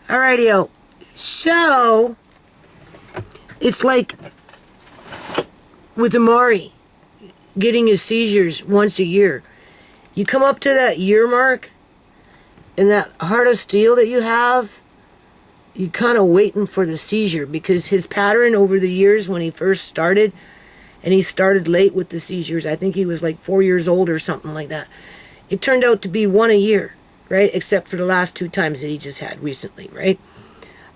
Alrighty-o. So, it's like with Amari getting his seizures once a year. You come up to that year mark, and that heart of steel that you have, you kind of waiting for the seizure, because his pattern over the years when he first started, and he started late with the seizures, I think he was like 4 years old or something like that. It turned out to be one a year, right? Except for the last 2 times that he just had recently, right?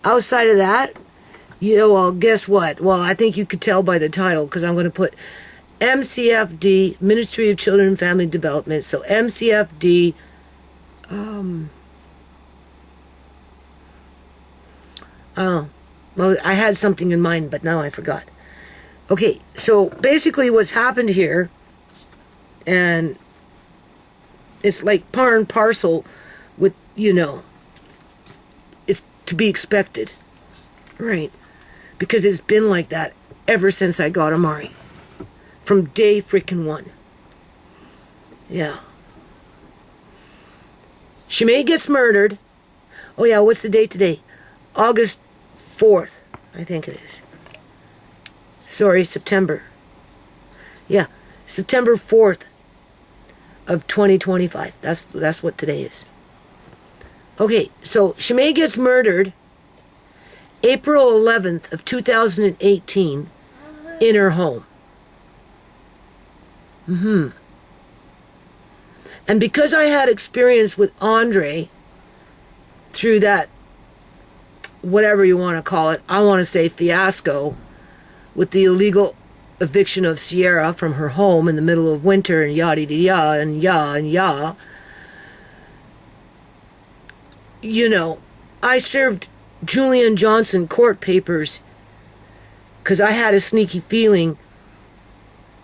Outside of that, well, guess what? Well, I think you could tell by the title, because I'm going to put MCFD, Ministry of Children and Family Development. So MCFD, well, I had something in mind, but now I forgot. Okay, so basically what's happened here, and it's like par and parcel with, it's to be expected, right? Because it's been like that ever since I got Amari. From day freaking one. Yeah. ShaMay gets murdered. Oh yeah, what's the date today? August 4th, I think it is. Sorry, September. Yeah, September 4th of 2025. That's what today is. Okay, so ShaMay gets murdered April 11th of 2018 in her home. And because I had experience with Andre through that, whatever you want to call it, I want to say fiasco, with the illegal eviction of Sierra from her home in the middle of winter and yada-yada and ya. I served Julian Johnson court papers because I had a sneaky feeling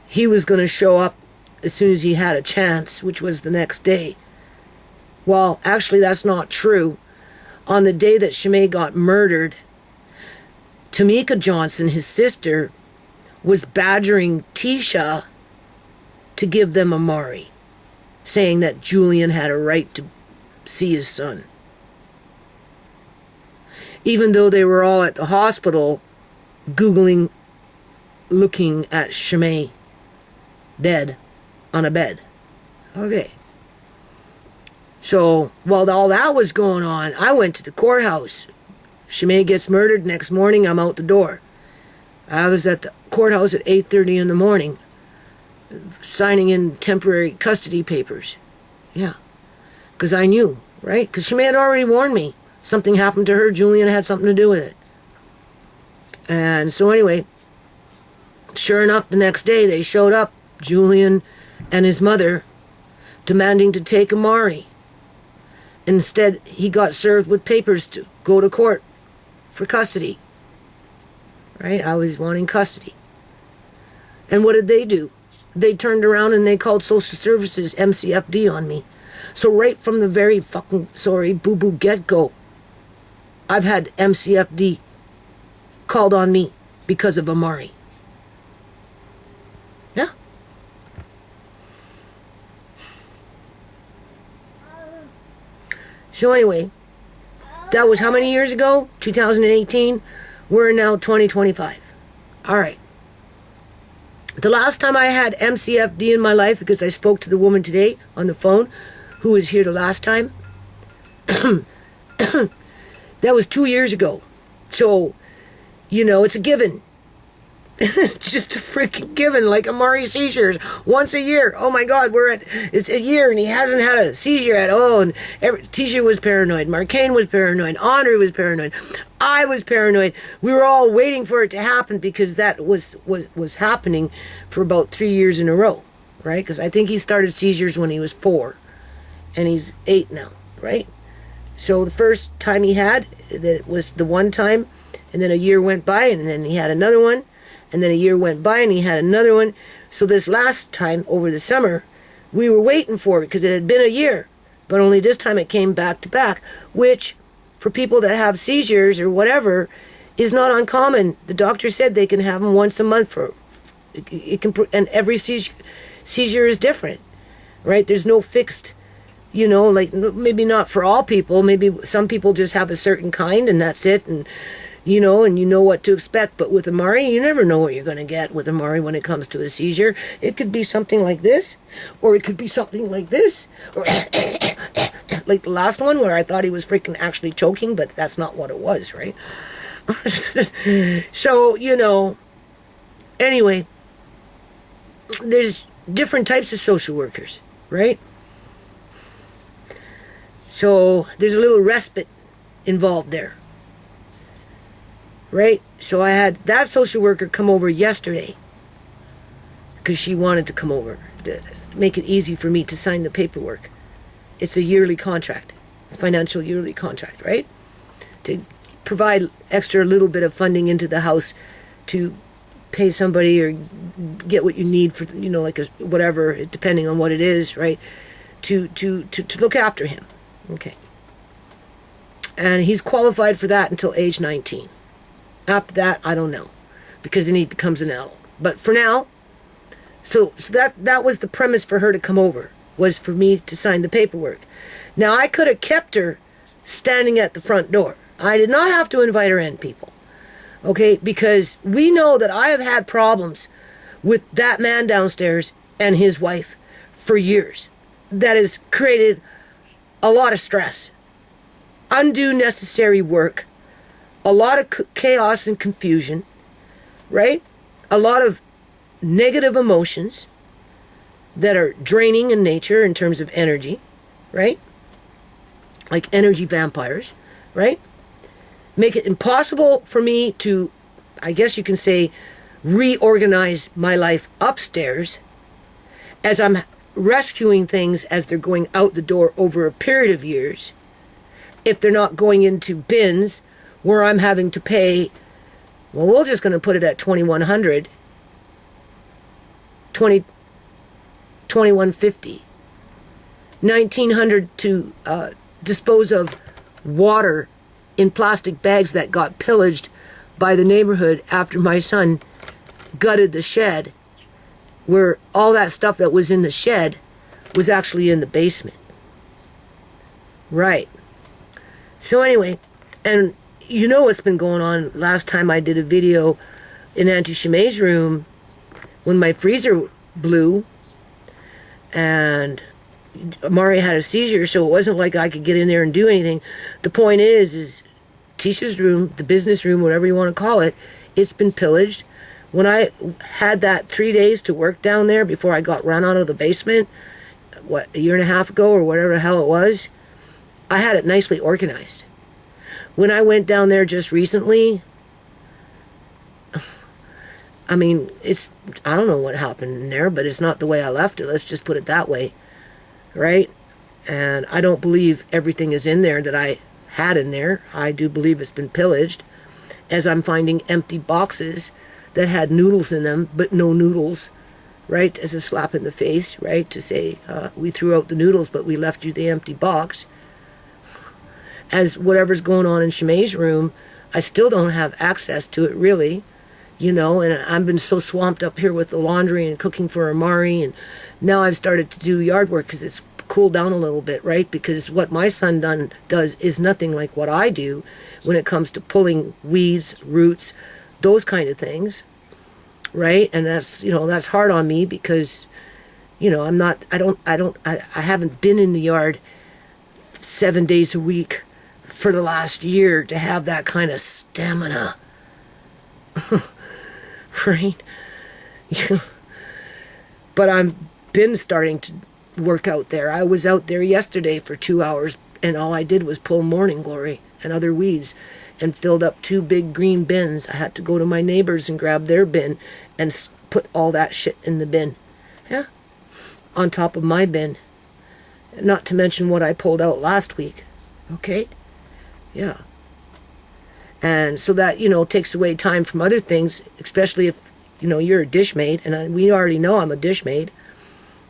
he was going to show up as soon as he had a chance, which was the next day. Well, actually, that's not true. On the day that ShaMay got murdered, Tamika Johnson, his sister, was badgering Tisha to give them Amari, saying that Julian had a right to see his son. Even though they were all at the hospital Googling, looking at ShaMay dead on a bed. Okay. So, while all that was going on, I went to the courthouse. ShaMay gets murdered. Next morning, I'm out the door. I was at the courthouse at 8:30 in the morning, signing in temporary custody papers. Yeah. Because I knew, right? Because ShaMay had already warned me. Something happened to her. Julian had something to do with it. And so anyway, sure enough, the next day they showed up, Julian and his mother, demanding to take Amari. Instead, he got served with papers to go to court for custody. Right? I was wanting custody. And what did they do? They turned around and they called social services MCFD on me. So right from the very fucking, boo-boo get-go, I've had MCFD called on me because of Amari. Yeah. So anyway, that was how many years ago? 2018. We're now 2025. All right. The last time I had MCFD in my life, because I spoke to the woman today on the phone who was here the last time, that was 2 years ago. So, it's a given. Just a freaking given, like Amari seizures once a year. Oh my God, it's a year and he hasn't had a seizure at all. And Tisha was paranoid, Marcane was paranoid, Andre was paranoid, I was paranoid. We were all waiting for it to happen because that was happening for about 3 years in a row, right? Because I think he started seizures when he was 4 and he's 8 now, right? So the first time he had, that was the one time, and then a year went by and then he had another one. And then a year went by and he had another one. So this last time, over the summer, we were waiting for it because it had been a year. But only this time it came back to back, which, for people that have seizures or whatever, is not uncommon. The doctor said they can have them once a month. And every seizure is different, right? There's no fixed, You know, like, maybe not for all people. Maybe some people just have a certain kind and that's it. And you know what to expect. But with Amari, you never know what you're going to get with Amari when it comes to a seizure. It could be something like this, or it could be something like this, or like the last one where I thought he was freaking actually choking, but that's not what it was, right? So, anyway, there's different types of social workers, right? So there's a little respite involved there. Right? So I had that social worker come over yesterday because she wanted to come over to make it easy for me to sign the paperwork. It's a yearly contract, a financial yearly contract, right? To provide extra little bit of funding into the house to pay somebody or get what you need for, like whatever, depending on what it is, right? To look after him. Okay. And he's qualified for that until age 19. After that, I don't know, because then he becomes an adult. But for now, so that was the premise for her to come over, was for me to sign the paperwork. Now, I could have kept her standing at the front door. I did not have to invite her in, people. Okay, because we know that I have had problems with that man downstairs and his wife for years. That has created a lot of stress, undue necessary work, a lot of chaos and confusion, right? A lot of negative emotions that are draining in nature in terms of energy, right? Like energy vampires, right? Make it impossible for me to, I guess you can say, reorganize my life upstairs as I'm rescuing things as they're going out the door over a period of years. If they're not going into bins where I'm having to pay, well, we're just going to put it at $2,100, $2,150, $1,900 to dispose of water in plastic bags that got pillaged by the neighborhood after my son gutted the shed, where all that stuff that was in the shed was actually in the basement. Right. So anyway, and you know what's been going on. Last time I did a video in Auntie ShaMay's room when my freezer blew and Amari had a seizure, so it wasn't like I could get in there and do anything. The point is Tisha's room, the business room, whatever you want to call it, it's been pillaged. When I had that 3 days to work down there before I got run out of the basement, a year and a half ago or whatever the hell it was, I had it nicely organized. When I went down there just recently, I mean, I don't know what happened in there, but it's not the way I left it. Let's just put it that way, right? And I don't believe everything is in there that I had in there. I do believe it's been pillaged, as I'm finding empty boxes that had noodles in them, but no noodles, right? As a slap in the face, right? To say, we threw out the noodles, but we left you the empty box. As whatever's going on in ShaMay's room, I still don't have access to it, really, and I've been so swamped up here with the laundry and cooking for Amari, and now I've started to do yard work because it's cooled down a little bit, right? Because what my son does is nothing like what I do when it comes to pulling weeds, roots, those kind of things, right? And that's hard on me because, I haven't been in the yard 7 days a week for the last year to have that kind of stamina, right? But I've been starting to work out there. I was out there yesterday for 2 hours, and all I did was pull morning glory and other weeds and filled up 2 big green bins. I had to go to my neighbors and grab their bin and put all that shit in the bin. Yeah, on top of my bin. Not to mention what I pulled out last week. Okay? Yeah. And so that, takes away time from other things, especially if, you're a dish maid, and we already know I'm a dish maid.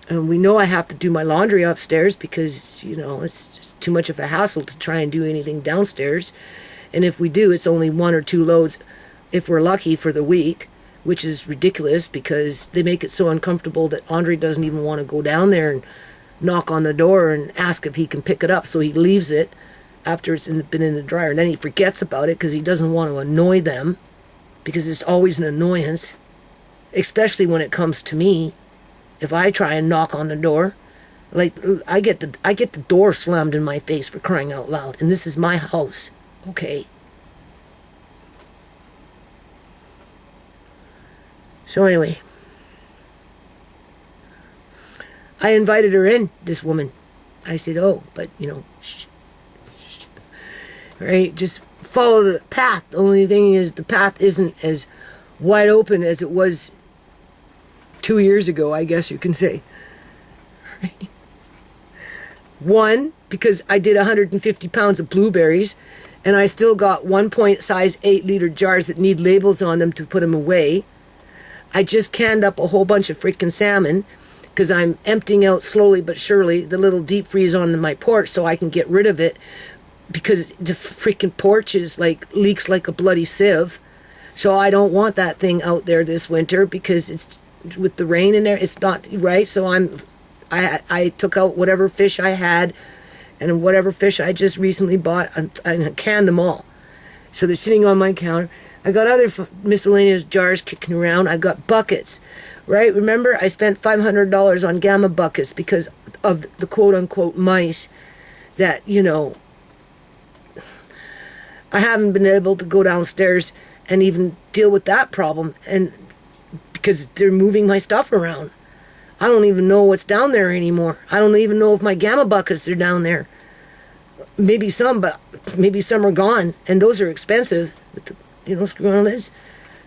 And we know I have to do my laundry upstairs because, it's just too much of a hassle to try and do anything downstairs. And if we do, it's only 1 or 2 loads if we're lucky for the week, which is ridiculous because they make it so uncomfortable that Andre doesn't even want to go down there and knock on the door and ask if he can pick it up. So he leaves it after it's been in the dryer. And then he forgets about it because he doesn't want to annoy them, because it's always an annoyance, especially when it comes to me. If I try and knock on the door, like I get the door slammed in my face, for crying out loud. And this is my house, okay? So anyway, I invited her in, this woman. I said, oh, but shh, right? Just follow the path. The only thing is, the path isn't as wide open as it was 2 years ago, I guess you can say. Right? One, because I did 150 pounds of blueberries, and I still got 1 size 8-liter jars that need labels on them to put them away. I just canned up a whole bunch of freaking salmon, because I'm emptying out slowly but surely the little deep freeze on my porch so I can get rid of it, because the freaking porch is leaks like a bloody sieve. So I don't want that thing out there this winter, because it's with the rain in there, it's not right. So I took out whatever fish I had, and whatever fish I just recently bought, and canned them all. So they're sitting on my counter. I got other miscellaneous jars kicking around. I've got buckets, right? Remember, I spent $500 on gamma buckets because of the quote-unquote mice that, I haven't been able to go downstairs and even deal with that problem, and because they're moving my stuff around. I don't even know what's down there anymore. I don't even know if my gamma buckets are down there. Maybe some, but maybe some are gone, and those are expensive with the, screw-on lids,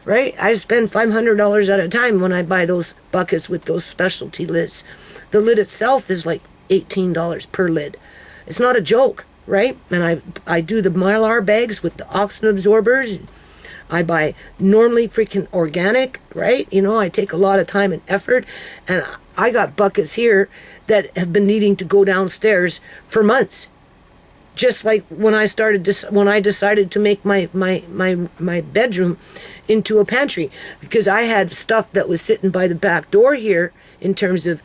right? I spend $500 at a time when I buy those buckets with those specialty lids. The lid itself is like $18 per lid. It's not a joke, right? And I do the Mylar bags with the oxygen absorbers. I buy normally freaking organic, right? I take a lot of time and effort, and I got buckets here that have been needing to go downstairs for months. Just like when I decided to make my bedroom into a pantry, because I had stuff that was sitting by the back door here in terms of,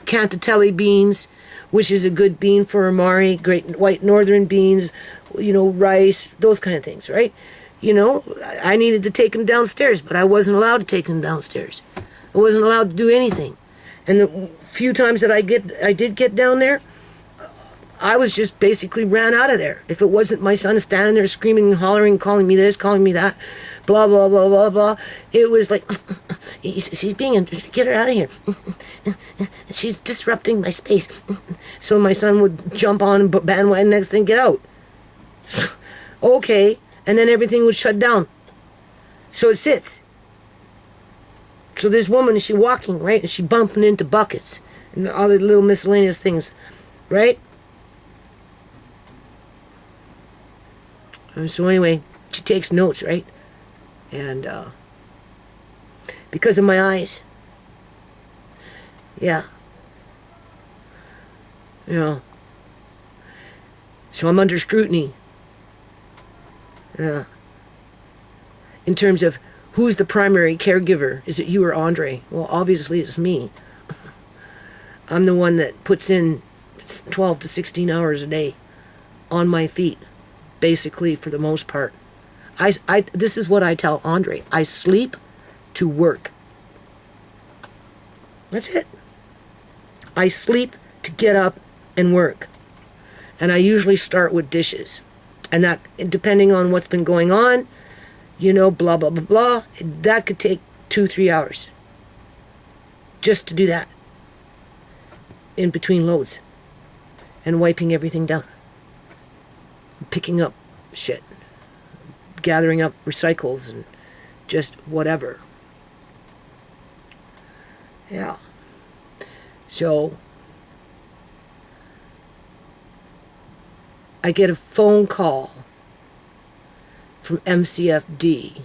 Cantatelli beans, which is a good bean for amari, great white northern beans, rice, those kind of things, right? I needed to take them downstairs, but I wasn't allowed to take them downstairs. I wasn't allowed to do anything. And the few times that I did get down there, I was just basically ran out of there. If it wasn't my son standing there screaming and hollering, calling me this, calling me that, blah, blah, blah, blah, blah, it was like, she's being, get her out of here. She's disrupting my space. So my son would jump on bandwagon, next thing, get out. Okay, and then everything would shut down. So it sits. So this woman, she walking, right, and she bumping into buckets and all the little miscellaneous things, right? So anyway, she takes notes, right? And because of my eyes, yeah, so I'm under scrutiny. Yeah. In terms of who's the primary caregiver, is it you or Andre? Well, obviously it's me. I'm the one that puts in 12 to 16 hours a day on my feet, basically, for the most part. This is what I tell Andre. I sleep to work. That's it. I sleep to get up and work. And I usually start with dishes. And that, depending on what's been going on, blah, blah, blah, blah, that could take 2-3 hours. Just to do that. In between loads. And wiping everything down. Picking up shit. Gathering up recycles and just whatever. Yeah. So I get a phone call from MCFD.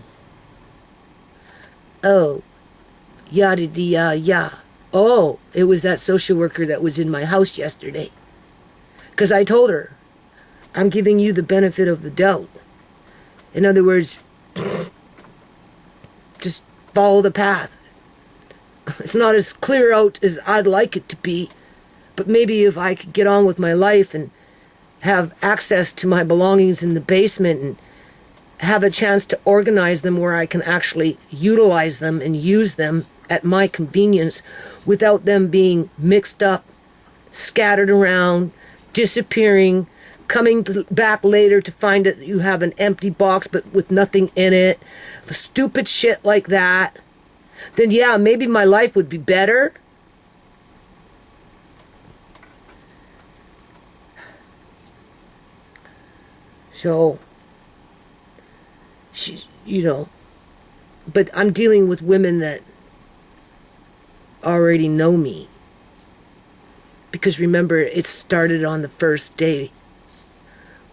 Oh, yada yada. Oh, it was that social worker that was in my house yesterday. Because I told her, I'm giving you the benefit of the doubt. In other words, just follow the path. It's not as clear out as I'd like it to be, but maybe if I could get on with my life and have access to my belongings in the basement and have a chance to organize them where I can actually utilize them and use them at my convenience without them being mixed up, scattered around, disappearing, coming back later to find that you have an empty box but with nothing in it, stupid shit like that, then yeah, maybe my life would be better. So, but I'm dealing with women that already know me. Because remember, it started on the first day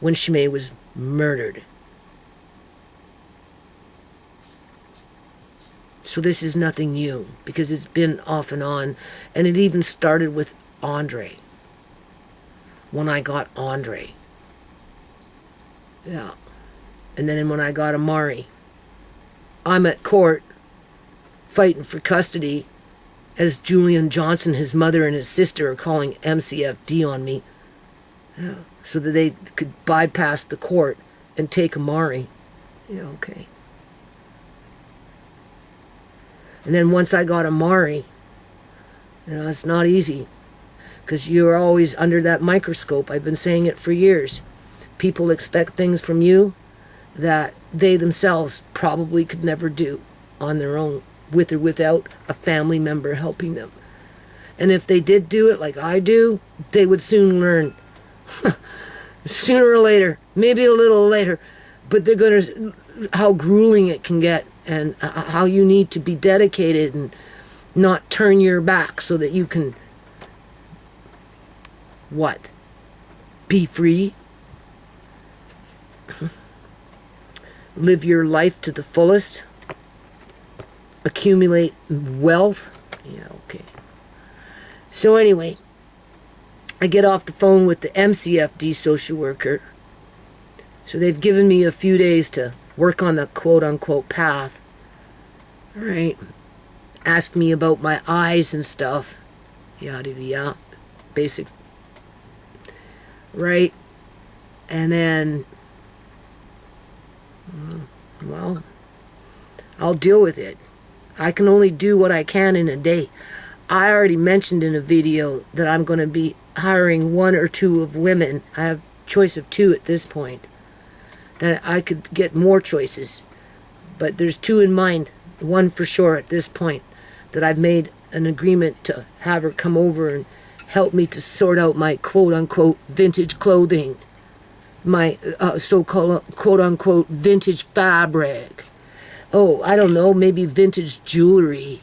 when ShaMay was murdered. So this is nothing new, because it's been off and on. And it even started with Andre. When I got Andre. Yeah. And then when I got Amari, I'm at court fighting for custody as Julian Johnson, his mother, and his sister are calling MCFD on me. Yeah. So that they could bypass the court and take Amari. Yeah, okay. And then once I got Amari, it's not easy. Because you're always under that microscope. I've been saying it for years. People expect things from you that they themselves probably could never do on their own, with or without a family member helping them. And if they did do it like I do, they would soon learn. Sooner or later, maybe a little later, but they're going to, how grueling it can get, and how you need to be dedicated and not turn your back so that you can, what? Be free? Live your life to the fullest, accumulate wealth. Yeah, okay. So anyway, I get off the phone with the MCFD social worker. So they've given me a few days to work on the quote-unquote path. All right. Ask me about my eyes and stuff. Yada yada. Basic. Right. And then, well, I'll deal with it. I can only do what I can in a day. I already mentioned in a video that I'm going to be hiring one or two of women. I have choice of two at this point. That I could get more choices. But there's two in mind. One for sure at this point. That I've made an agreement to have her come over and help me to sort out my quote-unquote vintage clothing. My so-called quote-unquote vintage fabric. Oh, I don't know, maybe vintage jewelry.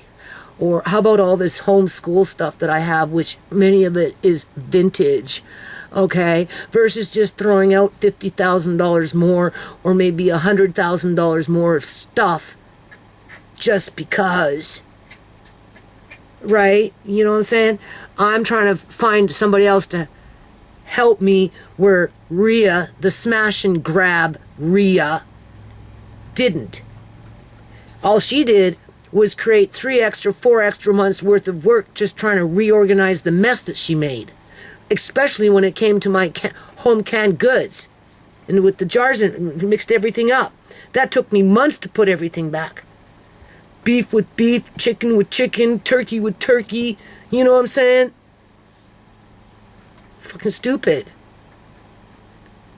Or how about all this homeschool stuff that I have, which many of it is vintage, okay? Versus just throwing out $50,000 more or maybe $100,000 more of stuff just because. Right? You know what I'm saying? I'm trying to find somebody else to help me where Rhea, the smash and grab Rhea, didn't. All she did was create 4 extra months worth of work just trying to reorganize the mess that she made. Especially when it came to my home canned goods. And with the jars and mixed everything up. That took me months to put everything back. Beef with beef, chicken with chicken, turkey with turkey. You know what I'm saying? Fucking stupid.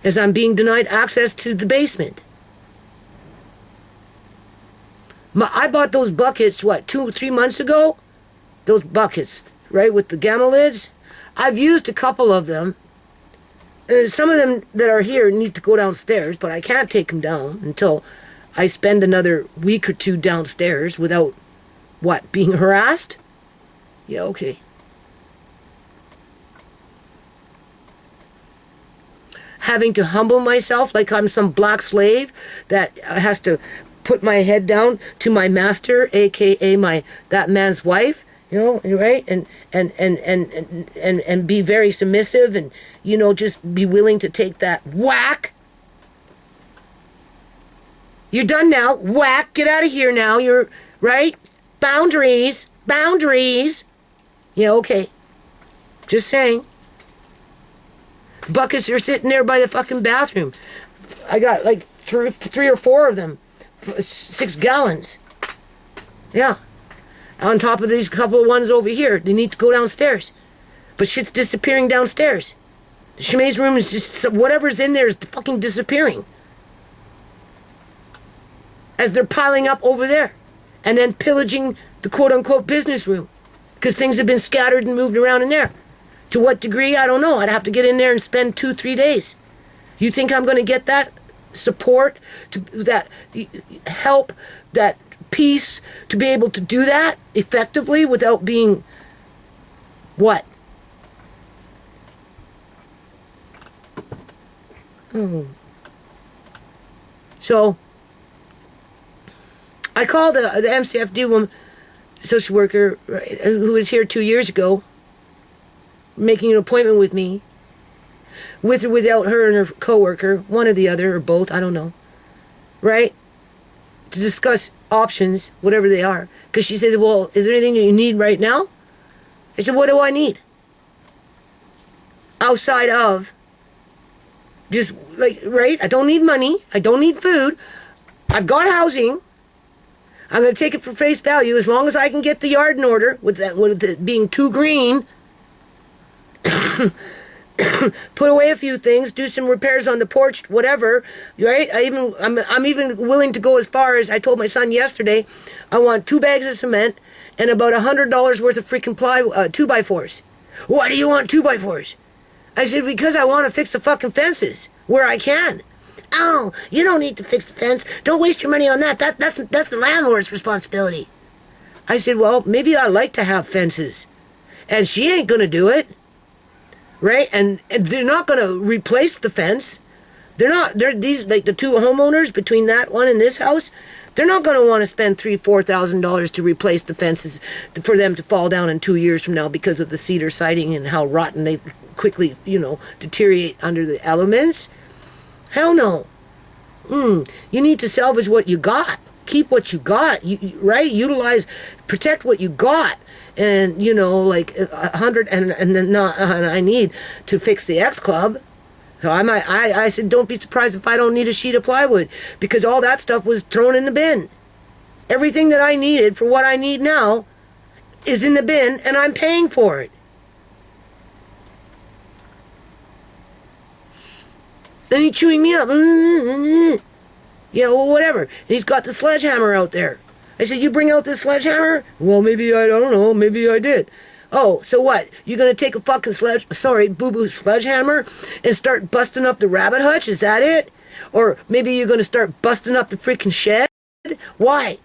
As I'm being denied access to the basement. I bought those buckets, 2 or 3 months ago? Those buckets, right, with the gamma lids? I've used a couple of them. Some of them that are here need to go downstairs, but I can't take them down until I spend another week or two downstairs without, being harassed? Yeah, okay. Having to humble myself like I'm some black slave that has to put my head down to my master, aka that man's wife, right? And be very submissive and, just be willing to take that whack. You're done now. Whack. Get out of here now. You're, right? Boundaries. Boundaries. Yeah, okay. Just saying. Buckets are sitting there by the fucking bathroom. I got like three or four of them. 6 gallons. Yeah. On top of these couple of ones over here. They need to go downstairs. But shit's disappearing downstairs. ShaMay's room is just, whatever's in there is fucking disappearing. As they're piling up over there. And then pillaging the quote-unquote business room. Because things have been scattered and moved around in there. To what degree, I don't know. I'd have to get in there and spend 2-3 days. You think I'm going to get that support, that help, that peace, to be able to do that effectively without being what? So, I called the MCFD woman, social worker, right, who was here 2 years ago, making an appointment with me, with or without her and her coworker, one or the other, or both, I don't know, right? To discuss options, whatever they are. Because she says, well, is there anything that you need right now? I said, what do I need? Outside of, just like, right? I don't need money. I don't need food. I've got housing. I'm going to take it for face value as long as I can get the yard in order, with it being too green. Put away a few things, do some repairs on the porch, whatever, right? I'm even willing to go as far as I told my son yesterday. I want 2 bags of cement and about $100 worth of freaking ply, 2x4s. Why do you want 2x4s? I said, because I want to fix the fucking fences where I can. Oh, you don't need to fix the fence. Don't waste your money on that. That's the landlord's responsibility. I said, well, maybe I like to have fences, and she ain't gonna do it. Right? And they're not going to replace the fence. They're these, like the 2 homeowners between that one and this house, they're not going to want to spend $3,000-$4,000 to replace the fences for them to fall down in 2 years from now because of the cedar siding and how rotten they quickly, deteriorate under the elements. Hell no. You need to salvage what you got. Keep what you got, right? Utilize, protect what you got. And, like 100 and I need to fix the X Club. So I said, don't be surprised if I don't need a sheet of plywood, because all that stuff was thrown in the bin. Everything that I needed for what I need now is in the bin, and I'm paying for it. Then he's chewing me up. Yeah, well, whatever. And he's got the sledgehammer out there. I said, you bring out this sledgehammer? Well, maybe I don't know. Maybe I did. Oh, so what? You gonna take a fucking boo-boo sledgehammer and start busting up the rabbit hutch? Is that it? Or maybe you're gonna start busting up the freaking shed? Why?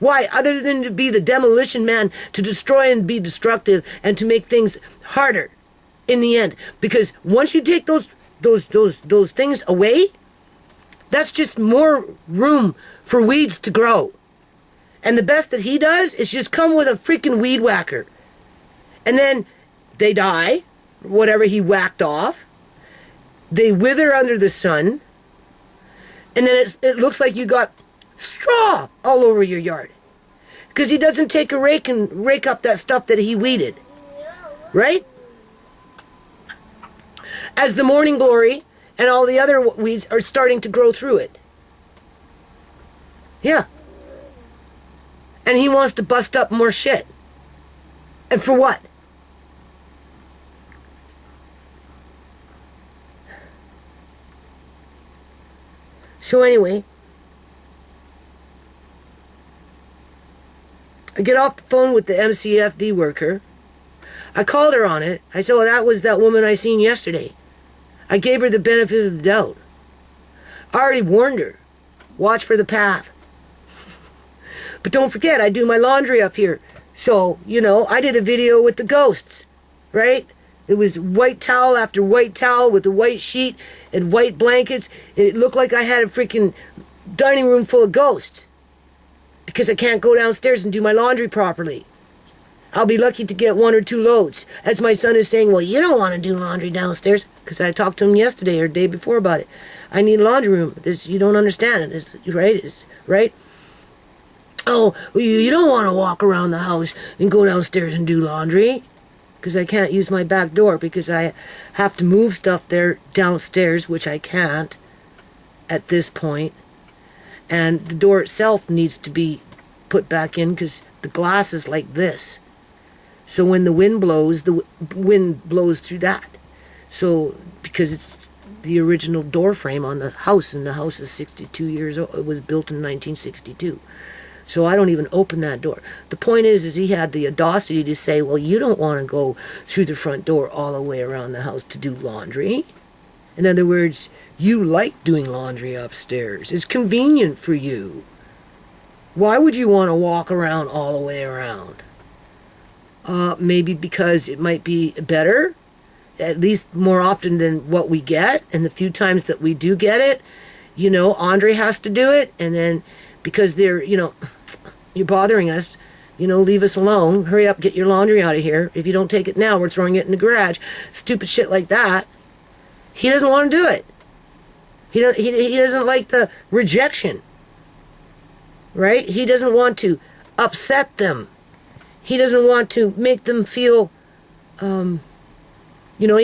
Why? Other than to be the demolition man, to destroy and be destructive and to make things harder in the end. Because once you take those things away, that's just more room for weeds to grow. And the best that he does is just come with a freaking weed whacker. And then they die, whatever he whacked off. They wither under the sun. And then it looks like you got straw all over your yard. Because he doesn't take a rake and rake up that stuff that he weeded. Right? As the morning glory and all the other weeds are starting to grow through it. Yeah. And he wants to bust up more shit. And for what? So anyway, I get off the phone with the MCFD worker. I called her on it. I said, well, that was that woman I seen yesterday. I gave her the benefit of the doubt. I already warned her. Watch for the path. But don't forget, I do my laundry up here. So, I did a video with the ghosts, right? It was white towel after white towel with a white sheet and white blankets. It looked like I had a freaking dining room full of ghosts. Because I can't go downstairs and do my laundry properly. I'll be lucky to get 1 or 2 loads. As my son is saying, well, you don't want to do laundry downstairs. Because I talked to him yesterday or the day before about it. I need a laundry room. You don't understand it, right? Right? Oh, well, you don't want to walk around the house and go downstairs and do laundry. Because I can't use my back door because I have to move stuff there downstairs, which I can't at this point. And the door itself needs to be put back in because the glass is like this. So when the wind blows through that. So because it's the original door frame on the house, and the house is 62 years old. It was built in 1962. So I don't even open that door. The point is he had the audacity to say, well, you don't want to go through the front door all the way around the house to do laundry. In other words, you like doing laundry upstairs. It's convenient for you. Why would you want to walk around all the way around? Maybe because it might be better, at least more often than what we get. And the few times that we do get it, Andre has to do it. And then because they're, you're bothering us, leave us alone. Hurry up, get your laundry out of here. If you don't take it now, we're throwing it in the garage. Stupid shit like that. He doesn't want to do it. He doesn't like the rejection. Right? He doesn't want to upset them. He doesn't want to make them feel, he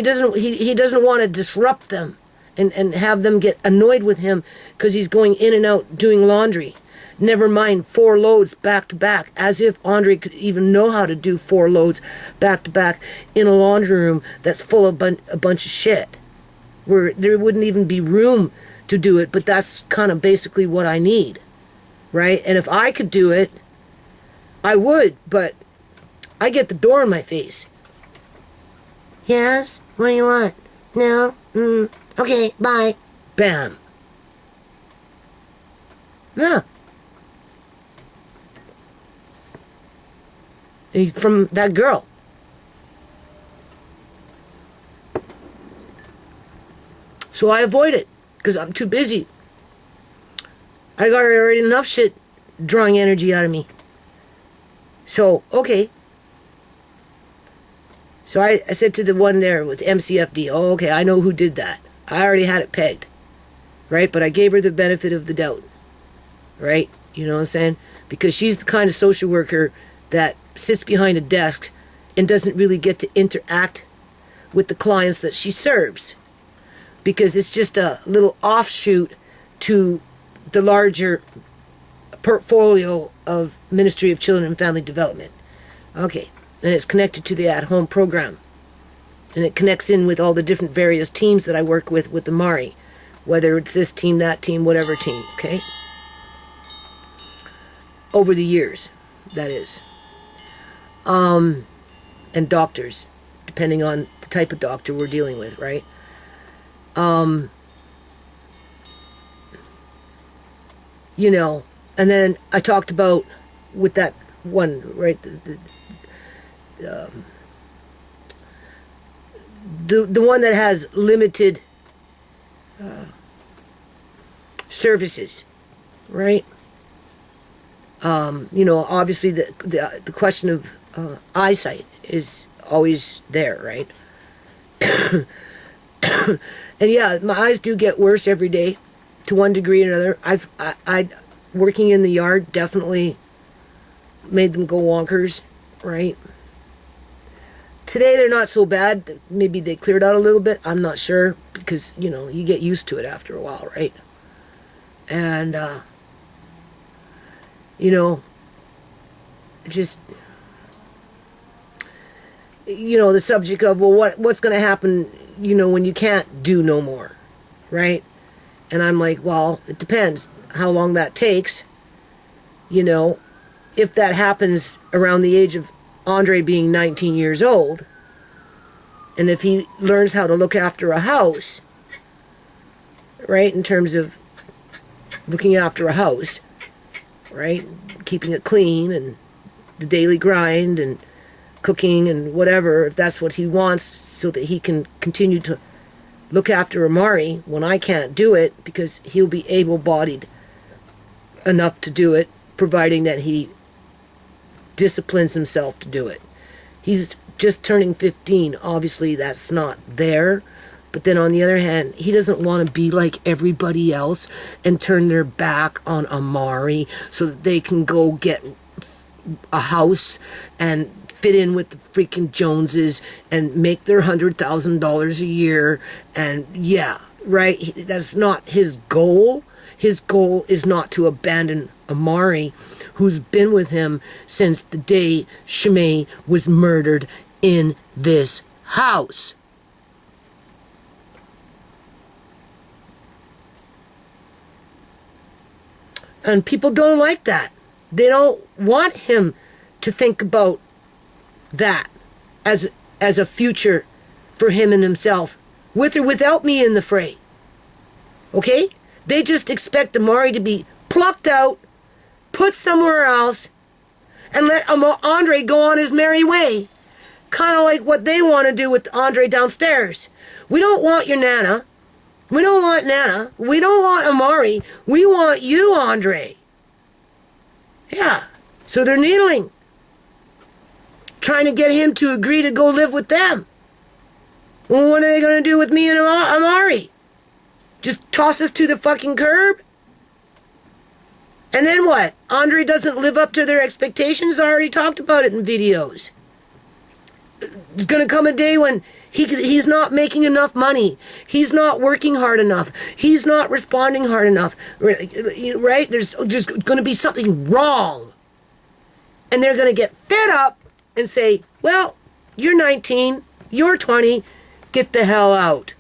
doesn't want to disrupt them and have them get annoyed with him because he's going in and out doing laundry. Never mind 4 loads back to back, as if Andre could even know how to do 4 loads back to back in a laundry room that's full of a bunch of shit, where there wouldn't even be room to do it. But that's kind of basically what I need, right? And if I could do it, I would, but I get the door in my face. Yes? What do you want? No? Okay, bye. Bam. Yeah. From that girl. So I avoid it because I'm too busy. I got already enough shit drawing energy out of me. So, okay. So I said to the one there with MCFD, oh, okay, I know who did that. I already had it pegged. Right? But I gave her the benefit of the doubt. Right? You know what I'm saying? Because she's the kind of social worker that sits behind a desk and doesn't really get to interact with the clients that she serves, because it's just a little offshoot to the larger portfolio of Ministry of Children and Family Development. Okay, and it's connected to the at-home program, and it connects in with all the different various teams that I work with the Mari, whether it's this team, that team, whatever team, okay? Over the years, that is. And doctors, depending on the type of doctor we're dealing with, right? And then I talked about with that one, right? The one that has limited services, right? Obviously the question of eyesight is always there, right? And yeah, my eyes do get worse every day to one degree or another. I working in the yard definitely made them go wonkers, right? Today they're not so bad. Maybe they cleared out a little bit. I'm not sure, because, you get used to it after a while, right? And, just, the subject of, well, what's going to happen, when you can't do no more, right? And I'm like, well, it depends how long that takes. If that happens around the age of Andre being 19 years old, and if he learns how to look after a house, right, in terms of looking after a house, right, keeping it clean and the daily grind and cooking and whatever, if that's what he wants, so that he can continue to look after Amari when I can't do it, because he'll be able-bodied enough to do it, providing that he disciplines himself to do it. He's just turning 15. Obviously, that's not there, But then on the other hand, he doesn't want to be like everybody else and turn their back on Amari so that they can go get a house and fit in with the freaking Joneses and make their $100,000 a year. And yeah, right? That's not his goal. His goal is not to abandon Amari, who's been with him since the day ShaMay was murdered in this house. And people don't like that. They don't want him to think about that as a future for him and himself, with or without me in the fray. Okay? They just expect Amari to be plucked out, put somewhere else, and let Andre go on his merry way. Kind of like what they want to do with Andre downstairs. We don't want your Nana. We don't want Nana. We don't want Amari. We want you, Andre. Yeah. So they're needling. Trying to get him to agree to go live with them. Well, what are they going to do with me and Amari? Just toss us to the fucking curb? And then what? Andre doesn't live up to their expectations? I already talked about it in videos. There's going to come a day when he's not making enough money. He's not working hard enough. He's not responding hard enough. Right? There's going to be something wrong. And they're going to get fed up and say, well, you're 19, you're 20, get the hell out.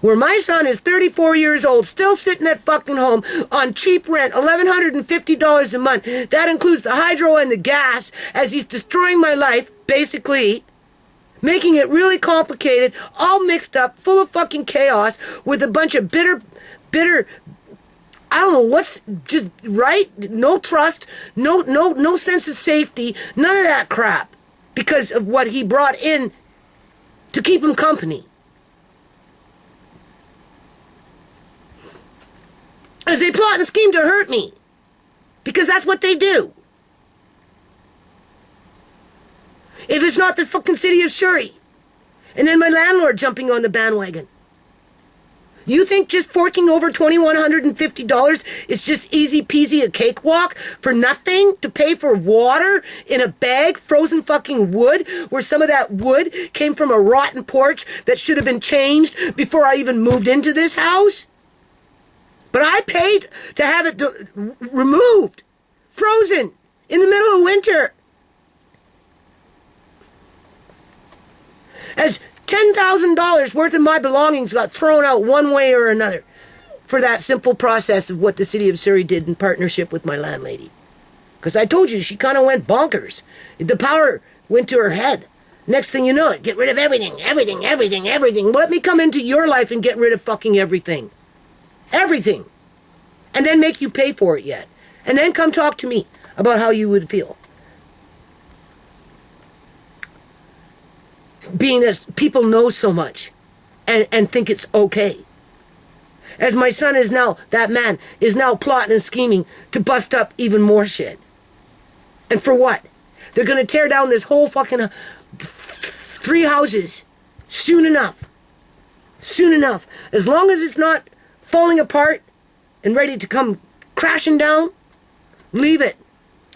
Where my son is 34 years old, still sitting at fucking home on cheap rent, $1,150 a month. That includes the hydro and the gas, as he's destroying my life, basically. Making it really complicated, all mixed up, full of fucking chaos, with a bunch of bitter, I don't know what's just right. No trust, no sense of safety, none of that crap, because of what he brought in to keep him company. As they plot and scheme to hurt me, because that's what they do. If it's not the fucking city of Surrey, and then my landlord jumping on the bandwagon. You think just forking over $2,150 is just easy peasy a cakewalk for nothing to pay for water in a bag, frozen fucking wood, where some of that wood came from a rotten porch that should have been changed before I even moved into this house? But I paid to have it removed, frozen, in the middle of winter. As $10,000 worth of my belongings got thrown out one way or another for that simple process of what the city of Surrey did in partnership with my landlady. Because I told you, she kind of went bonkers. The power went to her head. Next thing you know, it get rid of everything. Let me come into your life and get rid of fucking everything. Everything. And then make you pay for it yet. And then come talk to me about how you would feel. Being that people know so much and think it's okay. As my son is now, that man, is now plotting and scheming to bust up even more shit. And for what? They're going to tear down this whole fucking 3 houses soon enough. Soon enough. As long as it's not falling apart and ready to come crashing down, leave it.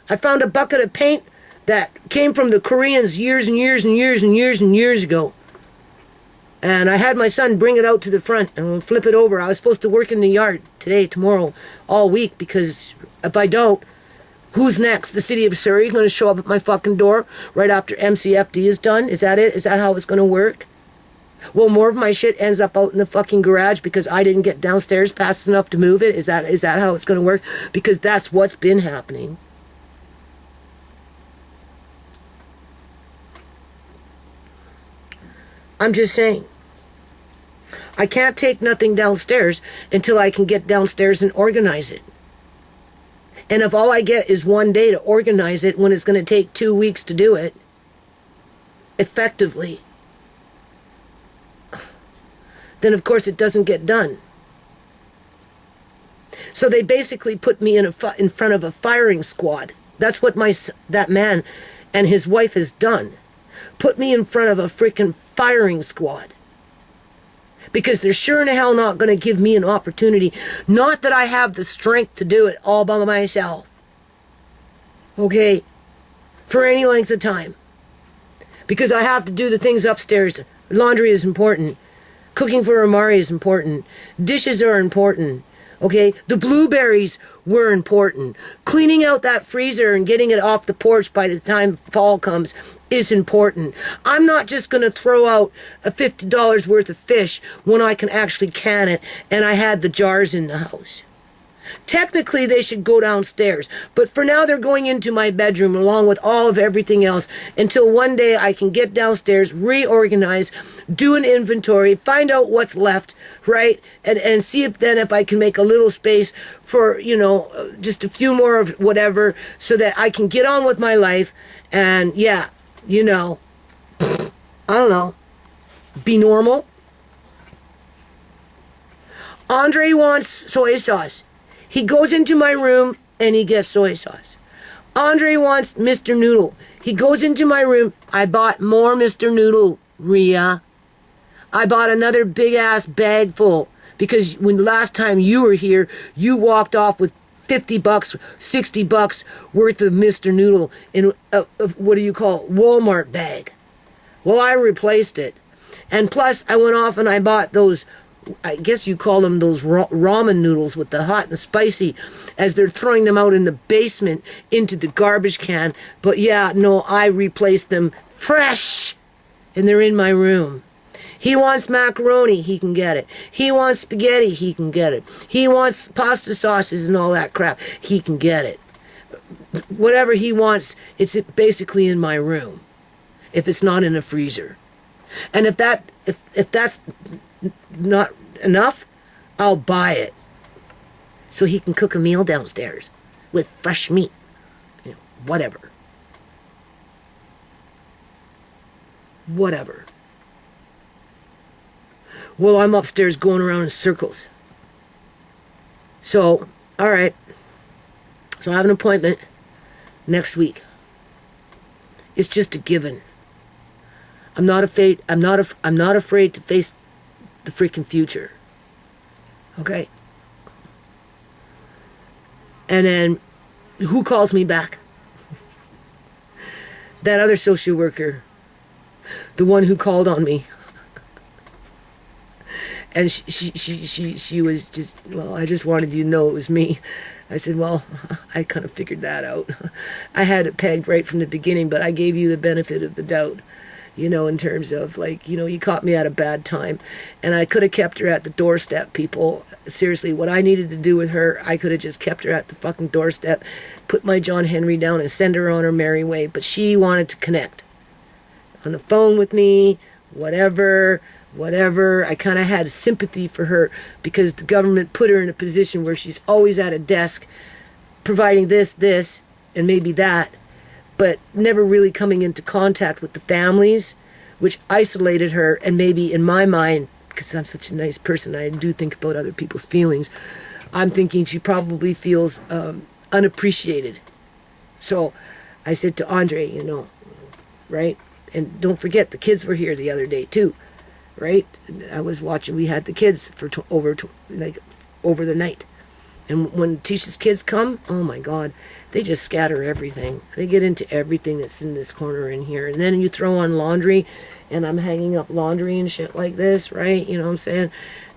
I found a bucket of paint that came from the Koreans years ago. And I had my son bring it out to the front and flip it over. I was supposed to work in the yard today, tomorrow, all week, because if I don't, who's next? The city of Surrey going to show up at my fucking door right after MCFD is done? Is that it? Is that how it's going to work? Well, more of my shit ends up out in the fucking garage because I didn't get downstairs fast enough to move it? Is that how it's going to work? Because that's what's been happening. I'm just saying. I can't take nothing downstairs until I can get downstairs and organize it. And if all I get is one day to organize it when it's going to take 2 weeks to do it, effectively, then of course it doesn't get done. So they basically put me in front of a firing squad. That's what that man and his wife has done. Put me in front of a freaking firing squad. Because they're sure in hell not going to give me an opportunity. Not that I have the strength to do it all by myself. Okay? For any length of time. Because I have to do the things upstairs. Laundry is important. Cooking for Amari is important. Dishes are important. Okay? The blueberries were important. Cleaning out that freezer and getting it off the porch by the time fall comes is important. I'm not just going to throw out a $50 worth of fish when I can actually can it and I had the jars in the house. Technically, they should go downstairs. But for now, they're going into my bedroom along with all of everything else until one day I can get downstairs, reorganize, do an inventory, find out what's left, right? And see if I can make a little space for, just a few more of whatever so that I can get on with my life and, I don't know, be normal. Andre wants soy sauce. He goes into my room and he gets soy sauce. Andre wants Mr. Noodle. He goes into my room. I bought more Mr. Noodle, Rhea. I bought another big ass bag full because when last time you were here, you walked off with $50, $60 worth of Mr. Noodle in a Walmart bag. Well, I replaced it. And plus, I went off and I bought those, I guess you call them those ramen noodles with the hot and spicy as they're throwing them out in the basement into the garbage can. But yeah, no, I replaced them fresh and they're in my room. He wants macaroni, he can get it. He wants spaghetti, he can get it. He wants pasta sauces and all that crap, he can get it. Whatever he wants, it's basically in my room. If it's not in a freezer. And if that's not enough, I'll buy it so he can cook a meal downstairs with fresh meat, whatever. Well, I'm upstairs going around in circles. So, all right. So I have an appointment next week. It's just a given. I'm not afraid to face the freaking future. Okay? And then, who calls me back? That other social worker. The one who called on me. And she was just, well, I just wanted you to know it was me. I said, well, I kind of figured that out. I had it pegged right from the beginning, but I gave you the benefit of the doubt. In terms of, you caught me at a bad time. And I could have kept her at the doorstep, people. Seriously, what I needed to do with her, I could have just kept her at the fucking doorstep, put my John Henry down and send her on her merry way. But she wanted to connect. On the phone with me, whatever. I kind of had sympathy for her because the government put her in a position where she's always at a desk providing this, and maybe that. But never really coming into contact with the families, which isolated her, and maybe in my mind, because I'm such a nice person, I do think about other people's feelings, I'm thinking she probably feels unappreciated. So I said to Andre, right? And don't forget, the kids were here the other day too, right? I was watching, we had the kids for over the night. And when Tisha's kids come, oh my God, they just scatter everything. They get into everything that's in this corner in here. And then you throw on laundry, and I'm hanging up laundry and shit like this, right? You know what I'm saying?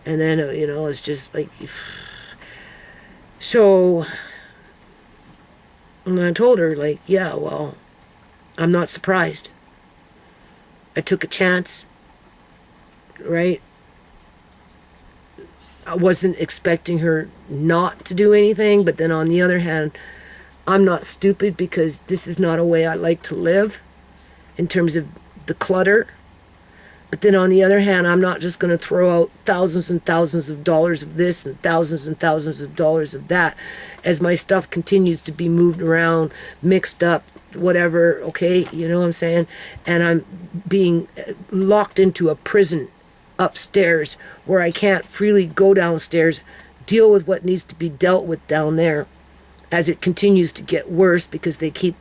And then, it's just like... So, and I told her, yeah, well, I'm not surprised. I took a chance, right? I wasn't expecting her not to do anything, but then on the other hand, I'm not stupid because this is not a way I like to live in terms of the clutter. But then on the other hand, I'm not just going to throw out thousands and thousands of dollars of this and thousands of dollars of that as my stuff continues to be moved around, mixed up, whatever, okay? You know what I'm saying? And I'm being locked into a prison upstairs where I can't freely go downstairs, deal with what needs to be dealt with down there as it continues to get worse because they keep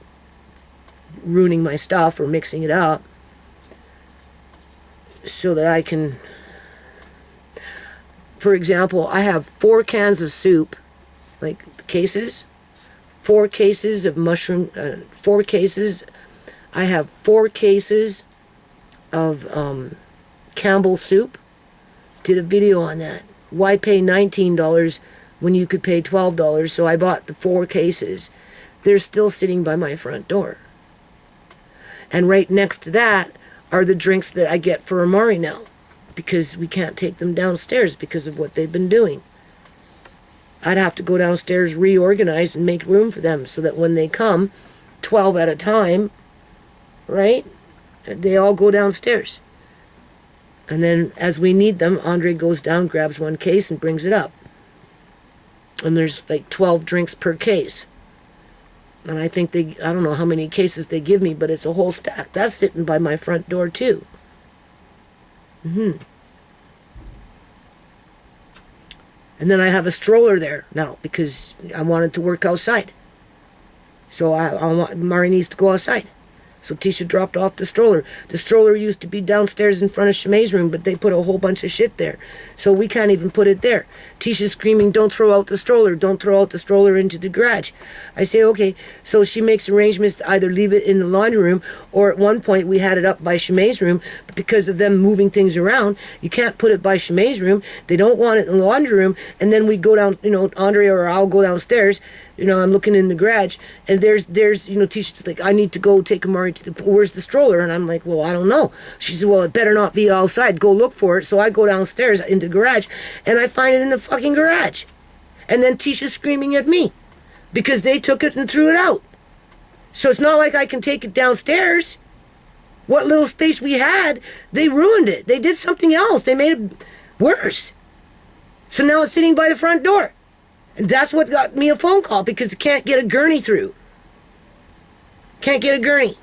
ruining my stuff or mixing it up so that I can for example, I have 4 cans of soup, like cases, 4 cases of mushroom, 4 cases. I have 4 cases of Campbell soup. Did a video on that. Why pay $19 when you could pay $12? So I bought the 4 cases. They're still sitting by my front door. And right next to that are the drinks that I get for Amari now, because we can't take them downstairs because of what they've been doing. I'd have to go downstairs, reorganize, and make room for them so that when they come, 12 at a time, right, they all go downstairs. And then as we need them, Andre goes down, grabs 1 case, and brings it up. And there's like 12 drinks per case. And I think I don't know how many cases they give me, but it's a whole stack. That's sitting by my front door too. And then I have a stroller there now because I wanted to work outside. So Mari needs to go outside. So Tisha dropped off the stroller. The stroller used to be downstairs in front of ShaMay's room, but they put a whole bunch of shit there. So we can't even put it there. Tisha's screaming, don't throw out the stroller. Don't throw out the stroller into the garage. I say, okay. So she makes arrangements to either leave it in the laundry room, or at one point we had it up by ShaMay's room, but because of them moving things around, you can't put it by ShaMay's room. They don't want it in the laundry room. And then we go down, Andre or I'll go downstairs. I'm looking in the garage, and there's Tisha's like, I need to go take Amari to where's the stroller? And I'm like, well, I don't know. She said, well, it better not be outside. Go look for it. So I go downstairs into the garage, and I find it in the fucking garage. And then Tisha's screaming at me because they took it and threw it out. So it's not like I can take it downstairs. What little space we had, they ruined it. They did something else. They made it worse. So now it's sitting by the front door. And that's what got me a phone call, because they can't get a gurney through. Can't get a gurney.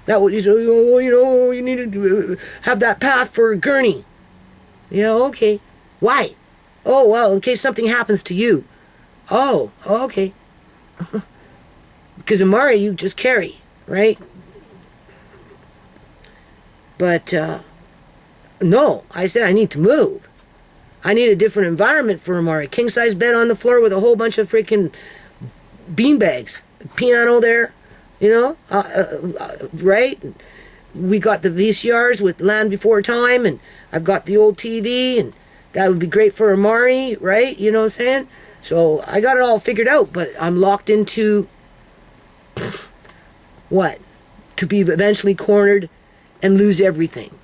That would, you need to have that path for a gurney. Yeah, okay. Why? Oh, well, in case something happens to you. Oh, okay. Because Amari, you just carry, right? But, no, I said I need to move. I need a different environment for Amari. King-size bed on the floor with a whole bunch of freaking beanbags. Piano there, right? We got the VCRs with Land Before Time, and I've got the old TV, and that would be great for Amari, right? You know what I'm saying? So I got it all figured out, but I'm locked into what? To be eventually cornered and lose everything.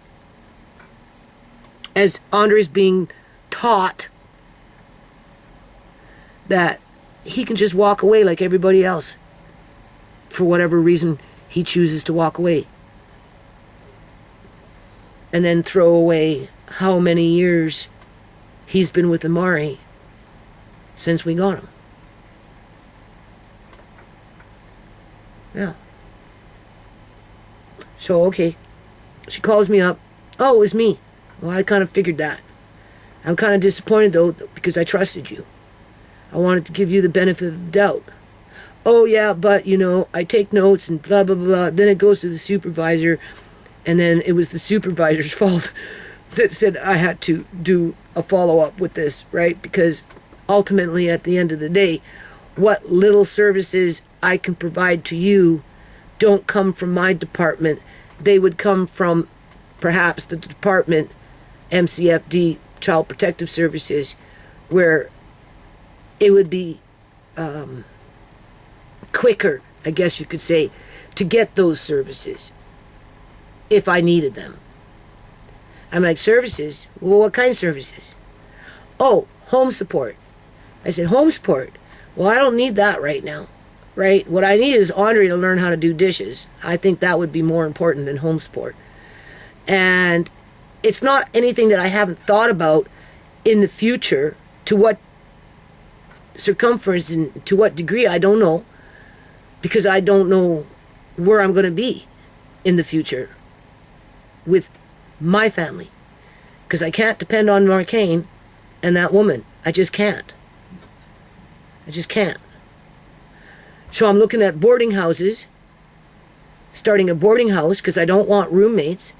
As Andre's being taught that he can just walk away like everybody else for whatever reason he chooses to walk away, and then throw away how many years he's been with Amari since we got him. Yeah. So okay, she calls me up. Oh, it was me. Well, I kind of figured that. I'm kind of disappointed, though, because I trusted you. I wanted to give you the benefit of the doubt. Oh, yeah, but, I take notes and blah, blah, blah. Then it goes to the supervisor, and then it was the supervisor's fault that said I had to do a follow-up with this, right? Because ultimately, at the end of the day, what little services I can provide to you don't come from my department. They would come from perhaps the department, MCFD, Child Protective Services, where it would be quicker, I guess you could say, to get those services if I needed them. I'm like, services? Well, what kind of services? Oh, home support. I said, home support? Well, I don't need that right now, right? What I need is Andre to learn how to do dishes. I think that would be more important than home support. And it's not anything that I haven't thought about in the future. To what circumference and to what degree, I don't know. Because I don't know where I'm going to be in the future with my family. Because I can't depend on Marcane and that woman. I just can't. I just can't. So I'm looking at boarding houses. Starting a boarding house because I don't want roommates.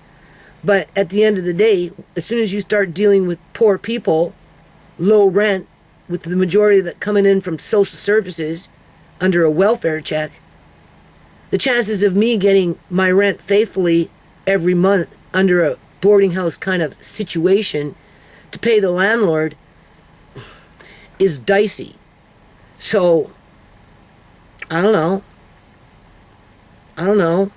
But at the end of the day, as soon as you start dealing with poor people, low rent, with the majority of that coming in from social services under a welfare check, the chances of me getting my rent faithfully every month under a boarding house kind of situation to pay the landlord is dicey. So, I don't know.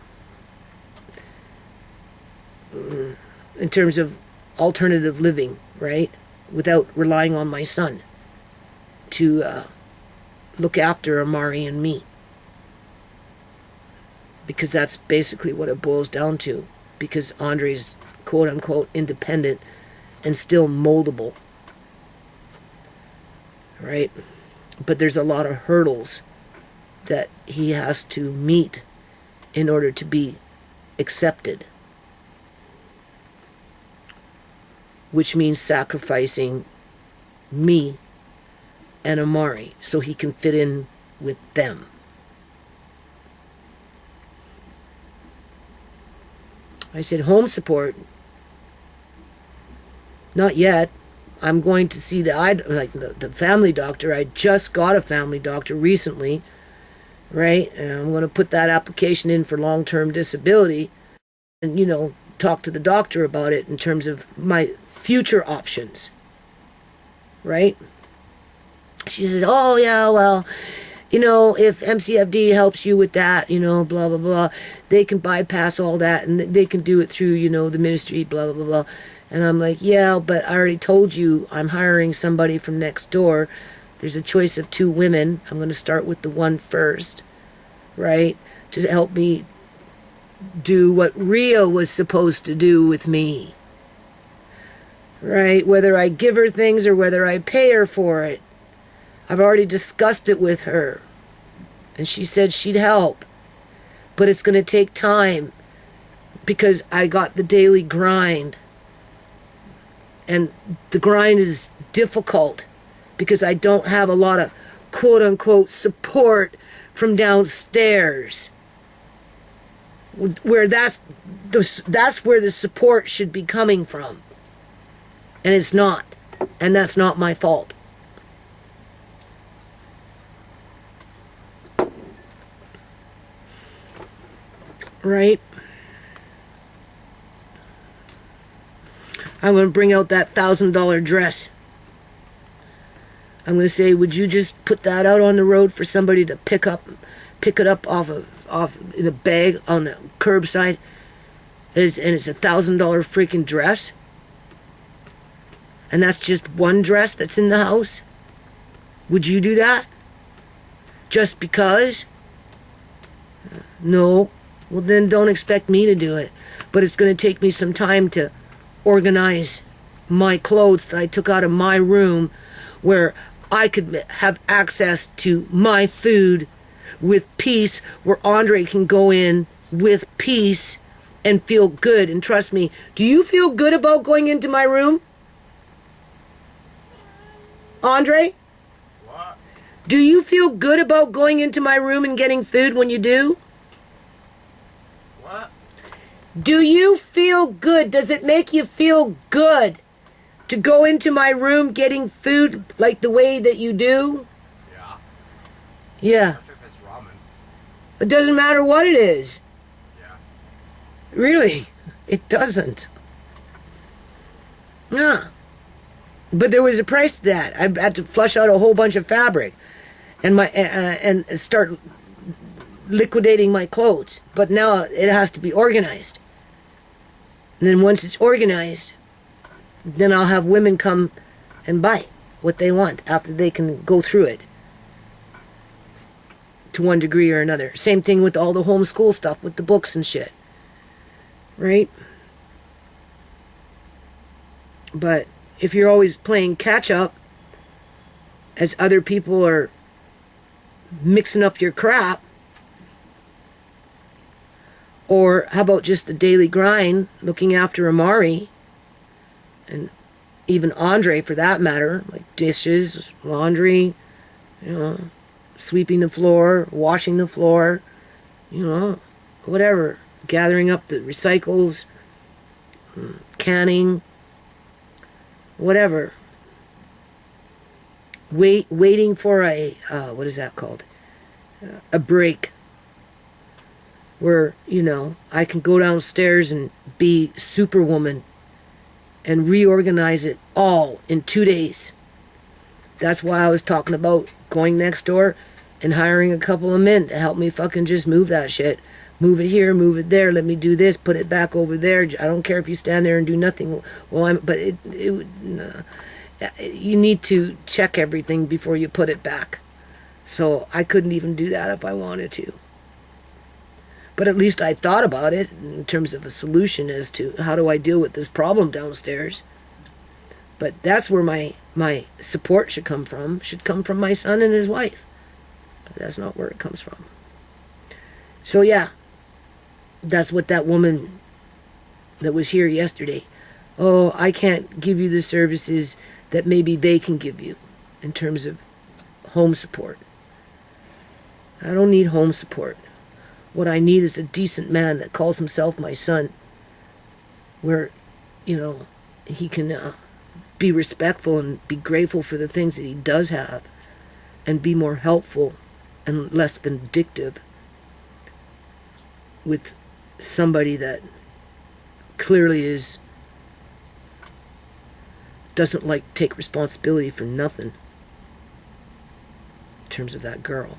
In terms of alternative living, right? Without relying on my son to look after Amari and me. Because that's basically what it boils down to. Because Andre's quote-unquote independent and still moldable. Right? But there's a lot of hurdles that he has to meet in order to be accepted. Which means sacrificing me and Amari so he can fit in with them. I said, home support? Not yet. I'm going to see the family doctor. I just got a family doctor recently, right? And I'm going to put that application in for long-term disability and, talk to the doctor about it in terms of my future options, right? She says, oh, yeah, well, if MCFD helps you with that, blah, blah, blah, they can bypass all that and they can do it through, the ministry, blah, blah, blah, blah. And I'm like, yeah, but I already told you I'm hiring somebody from next door. There's a choice of 2 women. I'm going to start with the one first, right, to help me do what Ria was supposed to do with me, right? Whether I give her things or whether I pay her for it. I've already discussed it with her, and she said she'd help, but it's going to take time because I got the daily grind, and the grind is difficult because I don't have a lot of quote-unquote support from downstairs, where that's where the support should be coming from, and it's not, and that's not my fault. Right? I'm going to bring out that $1,000 dress. I'm going to say, would you just put that out on the road for somebody to pick it up off in a bag on the curbside? And it's $1,000 freaking dress? And that's just one dress that's in the house? Would you do that? Just because? No. Well, then don't expect me to do it. But it's going to take me some time to organize my clothes that I took out of my room where I could have access to my food with peace, where Andre can go in with peace and feel good. And trust me, do you feel good about going into my room? Andre? What? Do you feel good about going into my room and getting food when you do? What? Do you feel good? Does it make you feel good to go into my room getting food like the way that you do? Yeah. Yeah. Especially if it's ramen. It doesn't matter what it is. Yeah. Really, it doesn't. Yeah. But there was a price to that. I had to flush out a whole bunch of fabric and and start liquidating my clothes. But now it has to be organized. And then once it's organized, then I'll have women come and buy what they want after they can go through it to one degree or another. Same thing with all the homeschool stuff with the books and shit. Right? But if you're always playing catch up as other people are mixing up your crap, or how about just the daily grind, looking after Amari, and even Andre for that matter, like dishes, laundry, sweeping the floor, washing the floor, whatever, gathering up the recycles, canning, whatever. Waiting for a, what is that called? A break. Where, I can go downstairs and be superwoman and reorganize it all in 2 days. That's why I was talking about going next door and hiring a couple of men to help me fucking just move that shit. Move it here, move it there, let me do this, put it back over there. I don't care if you stand there and do nothing. Well, you need to check everything before you put it back. So I couldn't even do that if I wanted to. But at least I thought about it in terms of a solution as to how do I deal with this problem downstairs. But that's where my support should come from. Should come from my son and his wife. But that's not where it comes from. So yeah, that's what that woman that was here yesterday. Oh, I can't give you the services that maybe they can give you in terms of home support. I don't need home support. What I need is a decent man that calls himself my son, where, he can be respectful and be grateful for the things that he does have, and be more helpful and less vindictive with somebody that clearly doesn't like take responsibility for nothing in terms of that girl.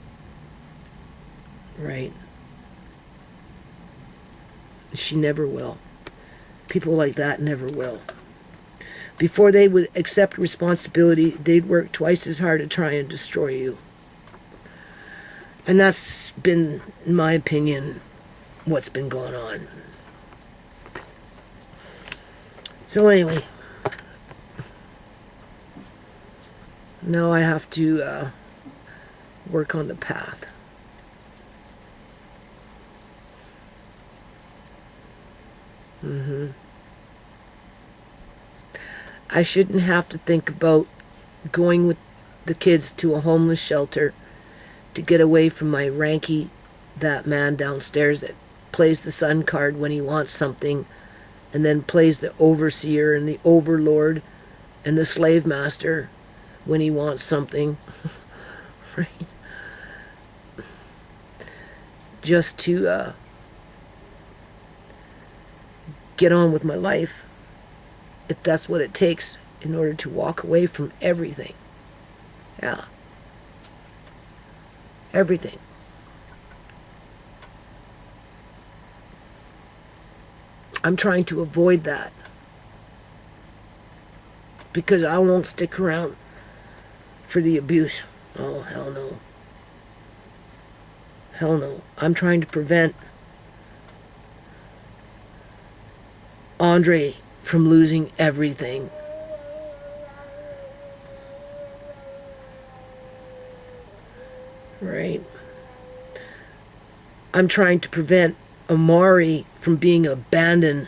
Right? She never will. People like that never will. Before they would accept responsibility, they'd work twice as hard to try and destroy you. And that's been, in my opinion, what's been going on. So anyway, now I have to work on the path. I shouldn't have to think about going with the kids to a homeless shelter to get away from my Ranky, that man downstairs that plays the son card when he wants something, and then plays the overseer and the overlord and the slave master when he wants something. Right? Just to get on with my life, if that's what it takes in order to walk away from everything. Yeah. Everything. I'm trying to avoid that, because I won't stick around for the abuse. Oh, hell no. Hell no. I'm trying to prevent Andre from losing everything. Right? I'm trying to prevent Amari from being abandoned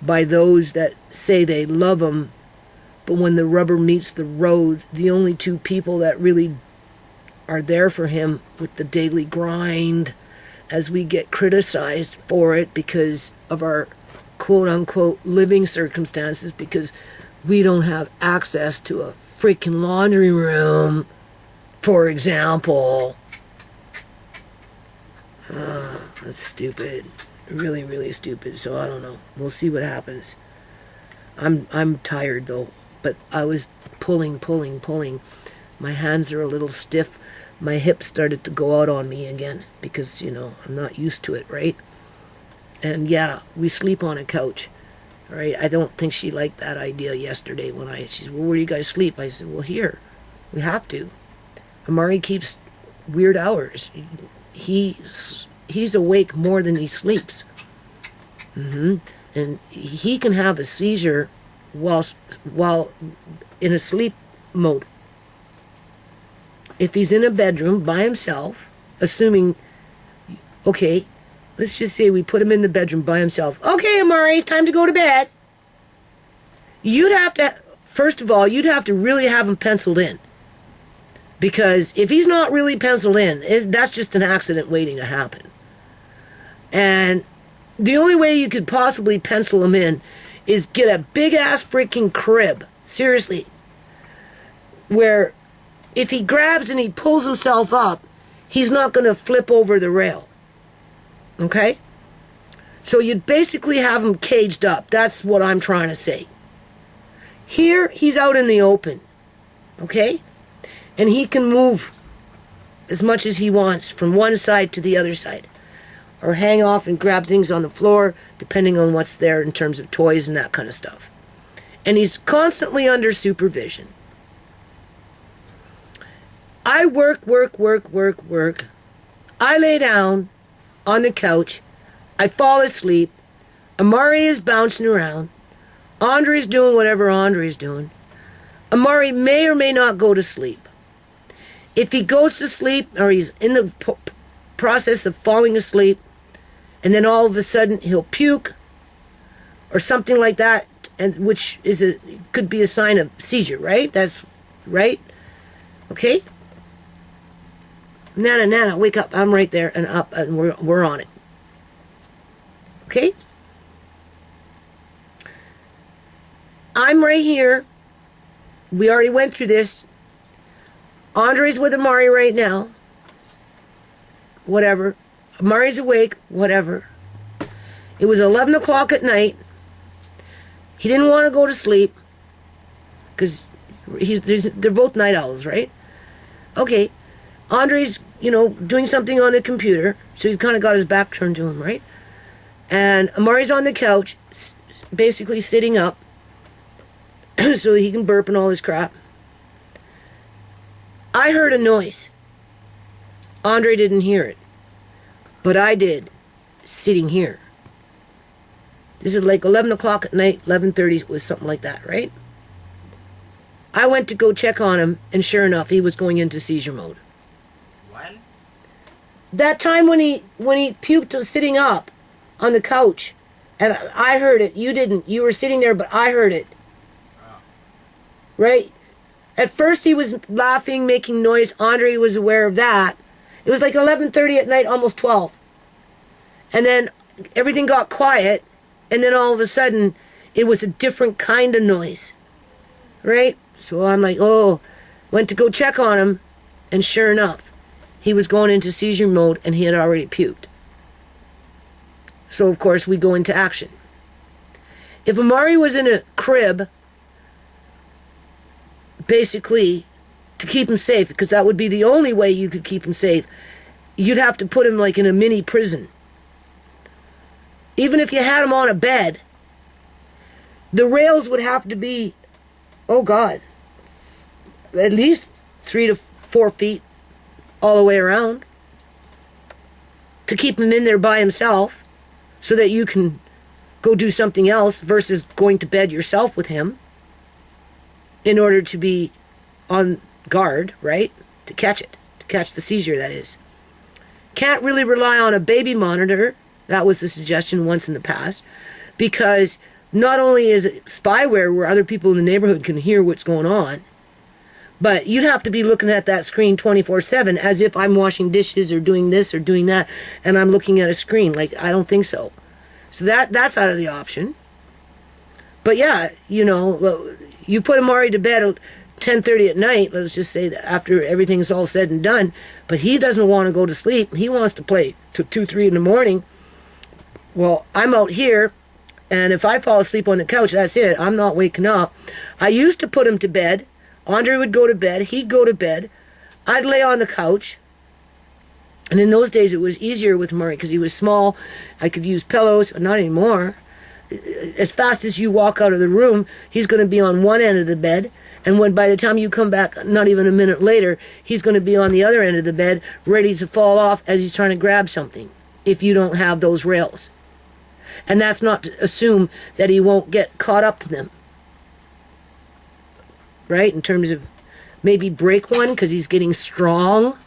by those that say they love him, but when the rubber meets the road, the only two people that really are there for him with the daily grind, as we get criticized for it because of our quote-unquote living circumstances, because we don't have access to a freaking laundry room, for example. That's stupid. Really, really stupid. So I don't know. We'll see what happens. I'm tired though, but I was pulling. My hands are a little stiff. My hips started to go out on me again because, I'm not used to it, right? And yeah, we sleep on a couch, right? I don't think she liked that idea yesterday when she said, well, where do you guys sleep? I said, well, here. We have to. Amari keeps weird hours. He's awake more than he sleeps. And he can have a seizure while in a sleep mode. If he's in a bedroom by himself, assuming, okay, let's just say we put him in the bedroom by himself. Okay, Amari, time to go to bed. You'd have to, first of all, you'd have to really have him penciled in. Because if he's not really penciled in, that's just an accident waiting to happen. And the only way you could possibly pencil him in is get a big-ass freaking crib. Seriously. Where if he grabs and he pulls himself up, he's not going to flip over the rail. Okay? So you'd basically have him caged up. That's what I'm trying to say. Here, he's out in the open. Okay? And he can move as much as he wants from one side to the other side. Or hang off and grab things on the floor, depending on what's there in terms of toys and that kind of stuff. And he's constantly under supervision. I work. I lay down on the couch. I fall asleep. Amari is bouncing around. Andre's doing whatever Andre's doing. Amari may or may not go to sleep. If he goes to sleep, or he's in the process of falling asleep, and then all of a sudden he'll puke, or something like that, and which could be a sign of seizure, right? That's right. Okay. Nana, wake up! I'm right there and up, and we're on it. Okay. I'm right here. We already went through this. Andre's with Amari right now. Whatever. Amari's awake. Whatever. It was 11 o'clock at night. He didn't want to go to sleep. Because they're both night owls, right? Okay. Andre's, doing something on the computer. So he's kind of got his back turned to him, right? And Amari's on the couch, basically sitting up. So he can burp and all this crap. I heard a noise. Andre didn't hear it. But I did, sitting here. This is like 11 o'clock at night, 11:30 was something like that, right? I went to go check on him, and sure enough, he was going into seizure mode. When? That time when he puked sitting up on the couch. And I heard it. You didn't. You were sitting there, but I heard it. Right? At first he was laughing, making noise. Andre was aware of that. It was like 11:30 at night, almost 12. And then everything got quiet, and then all of a sudden it was a different kind of noise. Right? So I'm like, went to go check on him, and sure enough, he was going into seizure mode and he had already puked. So of course we go into action. If Amari was in a crib, basically, to keep him safe, because that would be the only way you could keep him safe, you'd have to put him like in a mini prison. Even if you had him on a bed, the rails would have to be, at least 3 to 4 feet all the way around to keep him in there by himself so that you can go do something else versus going to bed yourself with him. In order to be on guard, right? To catch the seizure, that is. Can't really rely on a baby monitor. That was the suggestion once in the past. Because not only is it spyware where other people in the neighborhood can hear what's going on, but you'd have to be looking at that screen 24/7 as if I'm washing dishes or doing this or doing that, and I'm looking at a screen. Like, I don't think so. So that's out of the option. But yeah, you put Amari to bed at 10:30 at night, let's just say that after everything's all said and done, but he doesn't want to go to sleep. He wants to play till 2, 3 in the morning. Well, I'm out here, and if I fall asleep on the couch, that's it. I'm not waking up. I used to put him to bed. Andre would go to bed. He'd go to bed. I'd lay on the couch. And in those days, it was easier with Murray because he was small. I could use pillows. Not anymore. As fast as you walk out of the room, he's going to be on one end of the bed. And by the time you come back, not even a minute later, he's going to be on the other end of the bed, ready to fall off as he's trying to grab something, if you don't have those rails. And that's not to assume that he won't get caught up in them. Right? In terms of maybe break one because he's getting strong.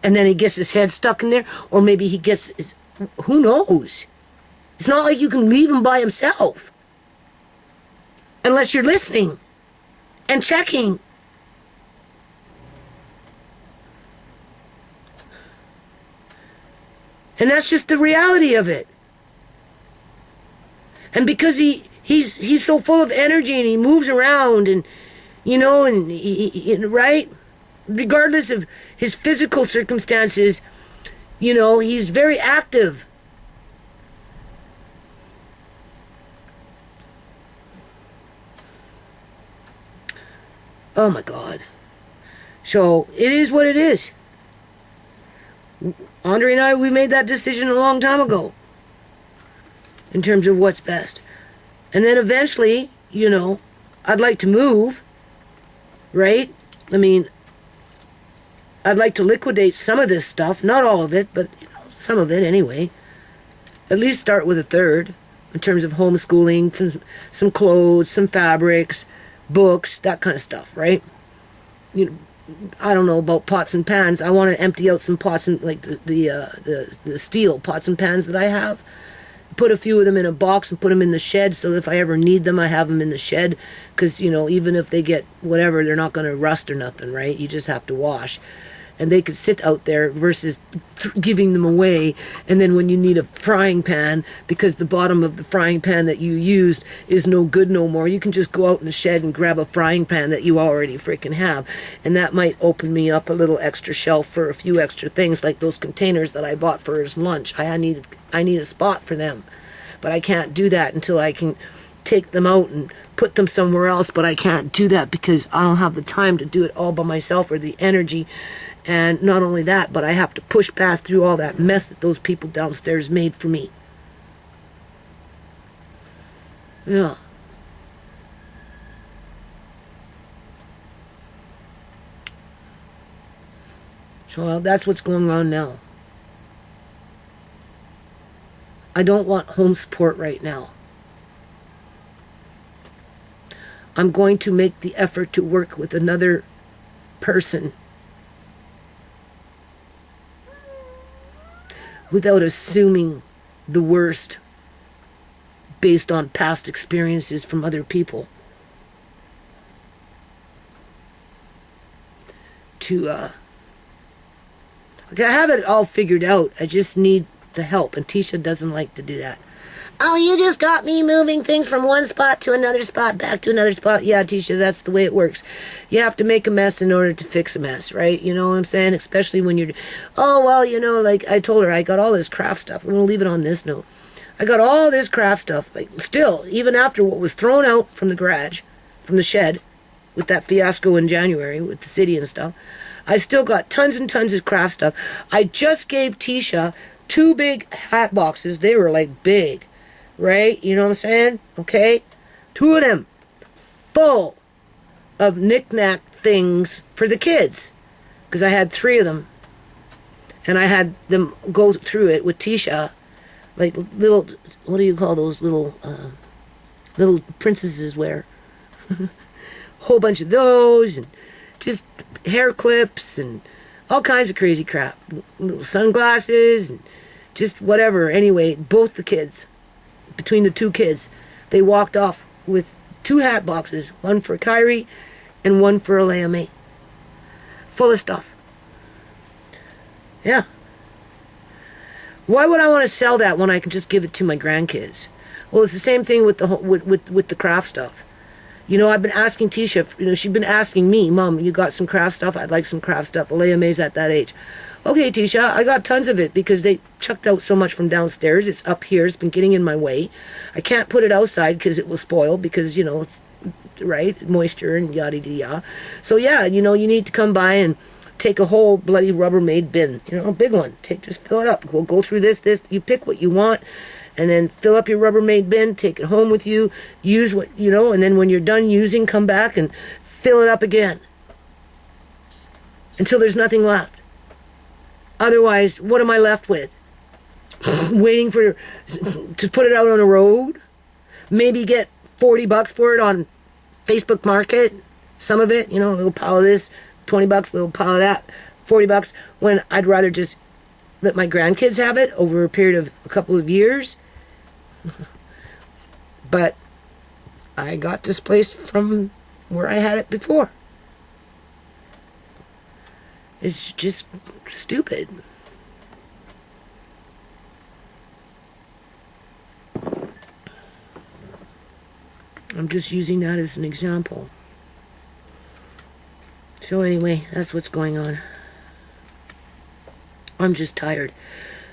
And then he gets his head stuck in there. Or maybe he gets his... Who knows? It's not like you can leave him by himself. Unless you're listening. And checking. And that's just the reality of it. And because he's so full of energy and he moves around and, you know, and right? Regardless of his physical circumstances, you know, he's very active. Oh my God. So it is what it is. Andre and I, we made that decision a long time ago in terms of what's best. And then eventually, you know, I'd like to move, right? I mean, I'd like to liquidate some of this stuff, not all of it, but you know, some of it anyway. At least start with a third in terms of homeschooling, some clothes, some fabrics, books, that kind of stuff, right? You know, I don't know about pots and pans. I want to empty out some pots and like the steel pots and pans that I have. Put a few of them in a box and put them in the shed, so if I ever need them, I have them in the shed. Because, you know, even if they get whatever, they're not going to rust or nothing, right? You just have to wash. And they could sit out there versus giving them away. And then when you need a frying pan, because the bottom of the frying pan that you used is no good no more, you can just go out in the shed and grab a frying pan that you already freaking have. And that might open me up a little extra shelf for a few extra things, like those containers that I bought for his lunch. I need a spot for them. But I can't do that until I can take them out and put them somewhere else. But I can't do that because I don't have the time to do it all by myself or the energy. And not only that, but I have to push past through all that mess that those people downstairs made for me. Yeah. So that's what's going on now. I don't want home support right now. I'm going to make the effort to work with another person without assuming the worst based on past experiences from other people. Okay, I have it all figured out. I just need the help, and Tisha doesn't like to do that. Oh, you just got me moving things from one spot to another spot, back to another spot. Yeah, Tisha, that's the way it works. You have to make a mess in order to fix a mess, right? You know what I'm saying? Especially when you're, oh, well, you know, like I told her, I got all this craft stuff. I'm going to leave it on this note. I got all this craft stuff, like still, even after what was thrown out from the garage, from the shed, with that fiasco in January with the city and stuff, I still got tons and tons of craft stuff. I just gave Tisha 2 big hat boxes. They were like big. Right? You know what I'm saying? Okay? 2 of them full of knick-knack things for the kids. Because I had 3 of them. And I had them go through it with Tisha. Like little, what do you call those little princesses wear? Whole bunch of those. And just hair clips and all kinds of crazy crap. Little sunglasses and just whatever. Anyway, both the kids. Between the 2 kids, they walked off with 2 hat boxes, one for Kyrie and one for ShaMay, full of stuff. Yeah. Why would I want to sell that when I can just give it to my grandkids? Well, it's the same thing with the craft stuff. You know, I've been asking Tisha, you know, she's been asking me, Mom, you got some craft stuff? I'd like some craft stuff. ShaMay's at that age. Okay, Tisha, I got tons of it because they chucked out so much from downstairs. It's up here. It's been getting in my way. I can't put it outside because it will spoil because, you know, it's, right, moisture and yada-yada. So, yeah, you know, you need to come by and take a whole bloody Rubbermaid bin, you know, a big one. Just fill it up. We'll go through this. You pick what you want and then fill up your Rubbermaid bin, take it home with you, use what, you know, and then when you're done using, come back and fill it up again until there's nothing left. Otherwise, what am I left with? Waiting to put it out on the road? Maybe get $40 for it on Facebook Market. Some of it, you know, a little pile of this, $20, a little pile of that, $40. When I'd rather just let my grandkids have it over a period of a couple of years. But I got displaced from where I had it before. It's just stupid. I'm just using that as an example. So anyway, that's what's going on. I'm just tired.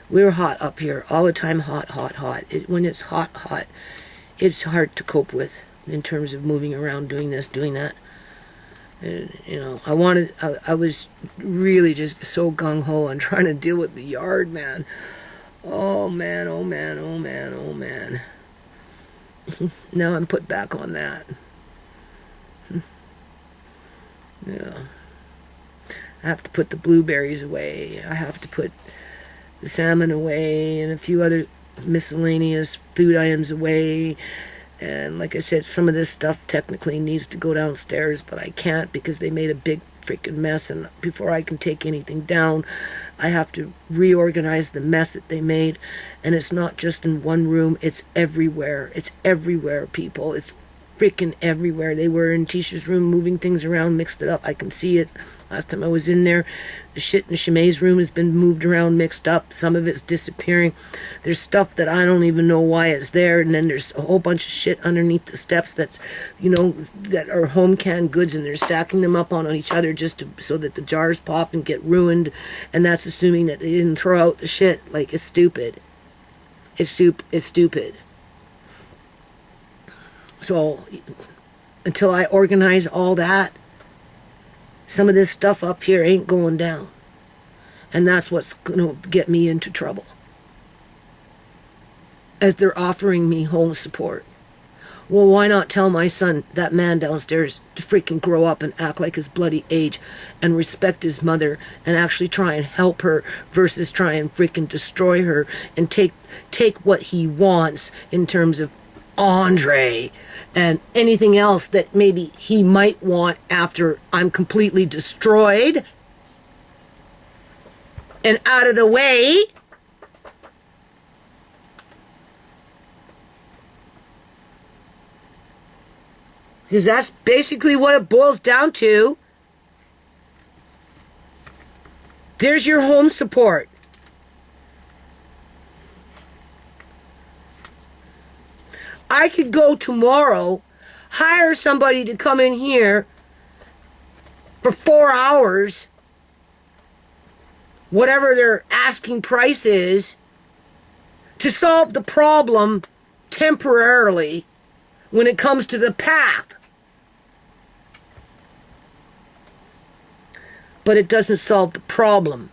We're hot up here. All the time, hot, hot, hot. When it's hot, hot, it's hard to cope with in terms of moving around, doing this, doing that. And, you know, I was really just so gung-ho on trying to deal with the yard, man. Oh, man, oh, man, oh, man, oh, man. Now I'm put back on that. Yeah. I have to put the blueberries away. I have to put the salmon away and a few other miscellaneous food items away. And like I said, some of this stuff technically needs to go downstairs, but I can't because they made a big freaking mess, and before I can take anything down, I have to reorganize the mess that they made. And it's not just in one room, it's everywhere. It's everywhere, people. It's freaking everywhere. They were in Tisha's room moving things around, mixed it up. I can see it. Last time I was in there, the shit in ShaMay's room has been moved around, mixed up. Some of it's disappearing. There's stuff that I don't even know why it's there, and then there's a whole bunch of shit underneath the steps that's, you know, that are home canned goods, and they're stacking them up on each other just so that the jars pop and get ruined, and that's assuming that they didn't throw out the shit. Like, it's stupid. It's stupid. So, until I organize all that, some of this stuff up here ain't going down. And that's what's going to get me into trouble. As they're offering me home support. Well, why not tell my son, that man downstairs, to freaking grow up and act like his bloody age and respect his mother and actually try and help her versus try and freaking destroy her and take what he wants in terms of Andre and anything else that maybe he might want after I'm completely destroyed and out of the way. Because that's basically what it boils down to. There's your home support. I could go tomorrow, hire somebody to come in here for 4 hours, whatever their asking price is, to solve the problem temporarily when it comes to the path. But it doesn't solve the problem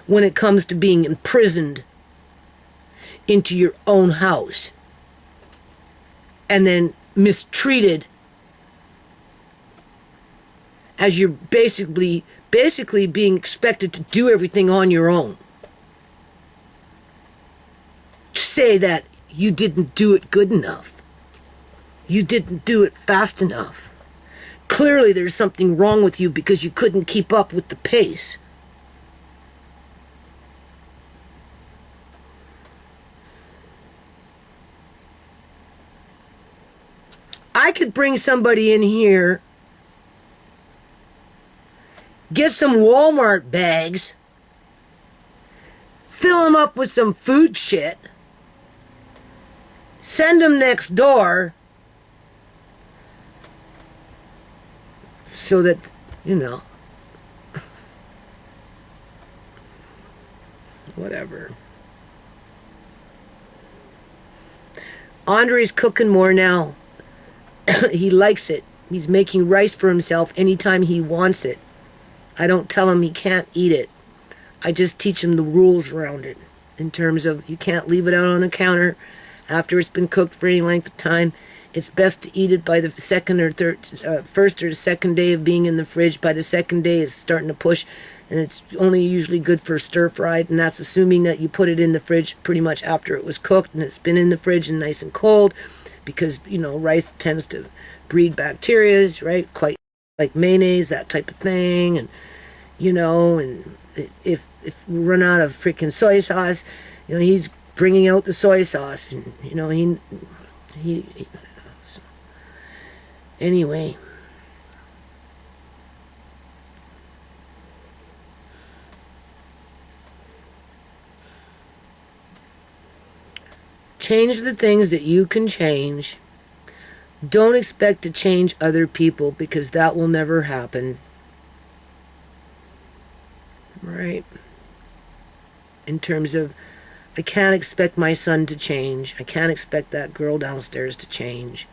when it comes to being imprisoned into your own house and then mistreated as you're basically being expected to do everything on your own. To say that you didn't do it good enough. You didn't do it fast enough. Clearly there's something wrong with you because you couldn't keep up with the pace. I could bring somebody in here, get some Walmart bags, fill them up with some food shit, send them next door, so that, you know, whatever. Andre's cooking more now. He likes it. He's making rice for himself anytime he wants it. I don't tell him he can't eat it. I just teach him the rules around it. In terms of, you can't leave it out on the counter after it's been cooked for any length of time. It's best to eat it by the second or third, first or second day of being in the fridge. By the second day, it's starting to push, and it's only usually good for stir-fried, and that's assuming that you put it in the fridge pretty much after it was cooked, and it's been in the fridge and nice and cold, because, you know, rice tends to breed bacteria, right? Quite like mayonnaise, that type of thing, and, you know, and if we run out of freaking soy sauce, you know, he's bringing out the soy sauce, and, you know, he so. Anyway. Change the things that you can change. Don't expect to change other people, because that will never happen. Right? In terms of, I can't expect my son to change. I can't expect that girl downstairs to change.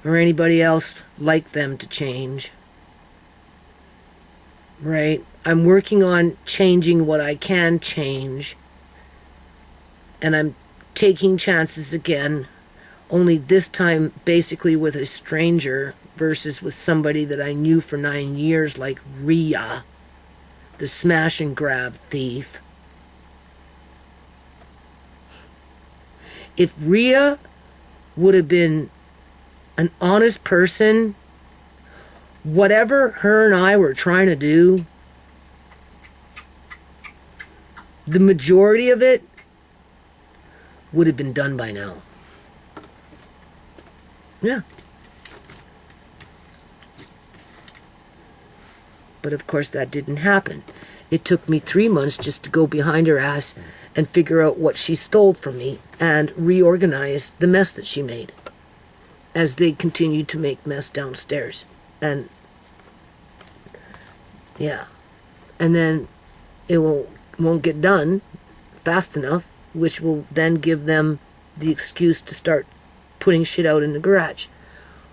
Or anybody else like them to change. Right? I'm working on changing what I can change. And I'm taking chances again. Only this time basically with a stranger versus with somebody that I knew for 9 years, like Rhea, the smash and grab thief. If Rhea would have been an honest person, whatever her and I were trying to do, the majority of it would have been done by now. Yeah. But of course that didn't happen. It took me 3 months just to go behind her ass and figure out what she stole from me and reorganize the mess that she made as they continued to make mess downstairs. And yeah. And then it won't get done fast enough, which will then give them the excuse to start putting shit out in the garage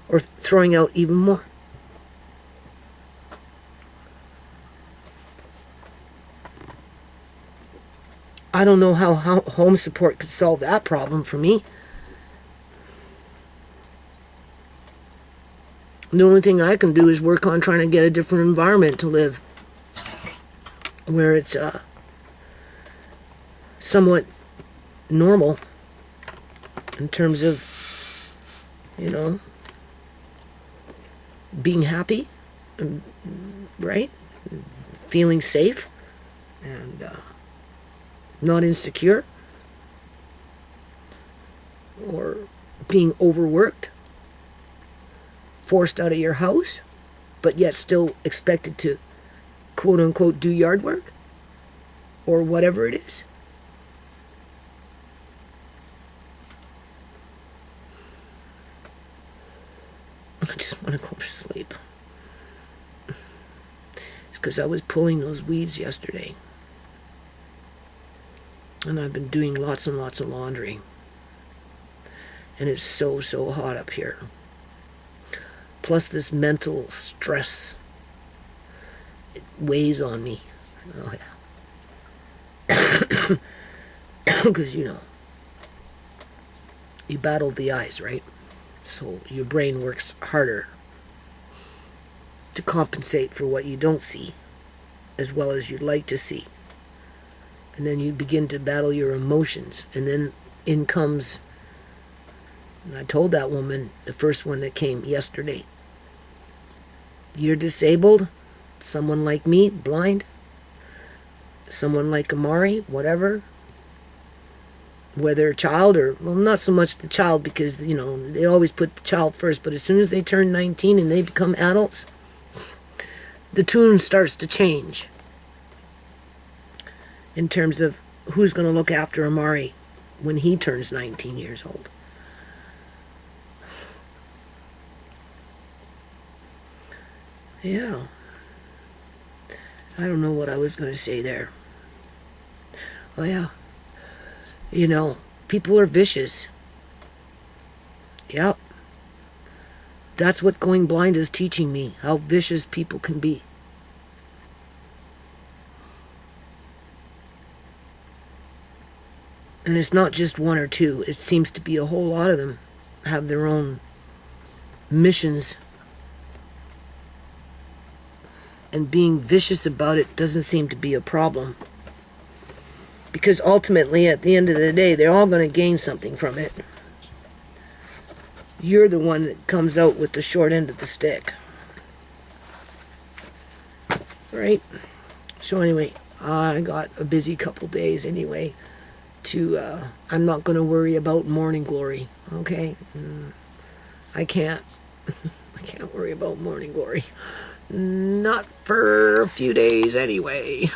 or throwing out even more. I don't know how home support could solve that problem for me. The only thing I can do is work on trying to get a different environment to live, where it's somewhat normal in terms of, you know, being happy, right? Feeling safe and not insecure or being overworked, forced out of your house, but yet still expected to quote unquote do yard work or whatever it is. I just want to go to sleep. It's because I was pulling those weeds yesterday. And I've been doing lots and lots of laundry. And it's so hot up here. Plus this mental stress. It weighs on me. Oh yeah. Because, you know, you battled the eyes, right? So your brain works harder to compensate for what you don't see as well as you'd like to see. And then you begin to battle your emotions. And then in comes, and I told that woman, the first one that came yesterday, you're disabled, someone like me, blind, someone like Amari, whatever, whether a child or, well, not so much the child, because, you know, they always put the child first, but as soon as they turn 19 and they become adults, the tune starts to change in terms of who's going to look after Amari when he turns 19 years old. Yeah. I don't know what I was going to say there. Oh, yeah. You know, people are vicious. Yep. That's what going blind is teaching me, how vicious people can be. And it's not just one or two. It seems to be a whole lot of them have their own missions. And being vicious about it doesn't seem to be a problem. Because ultimately, at the end of the day, they're all going to gain something from it. You're the one that comes out with the short end of the stick. Right? So anyway, I got a busy couple days anyway. I'm not going to worry about morning glory, okay? I can't. I can't worry about morning glory. Not for a few days anyway.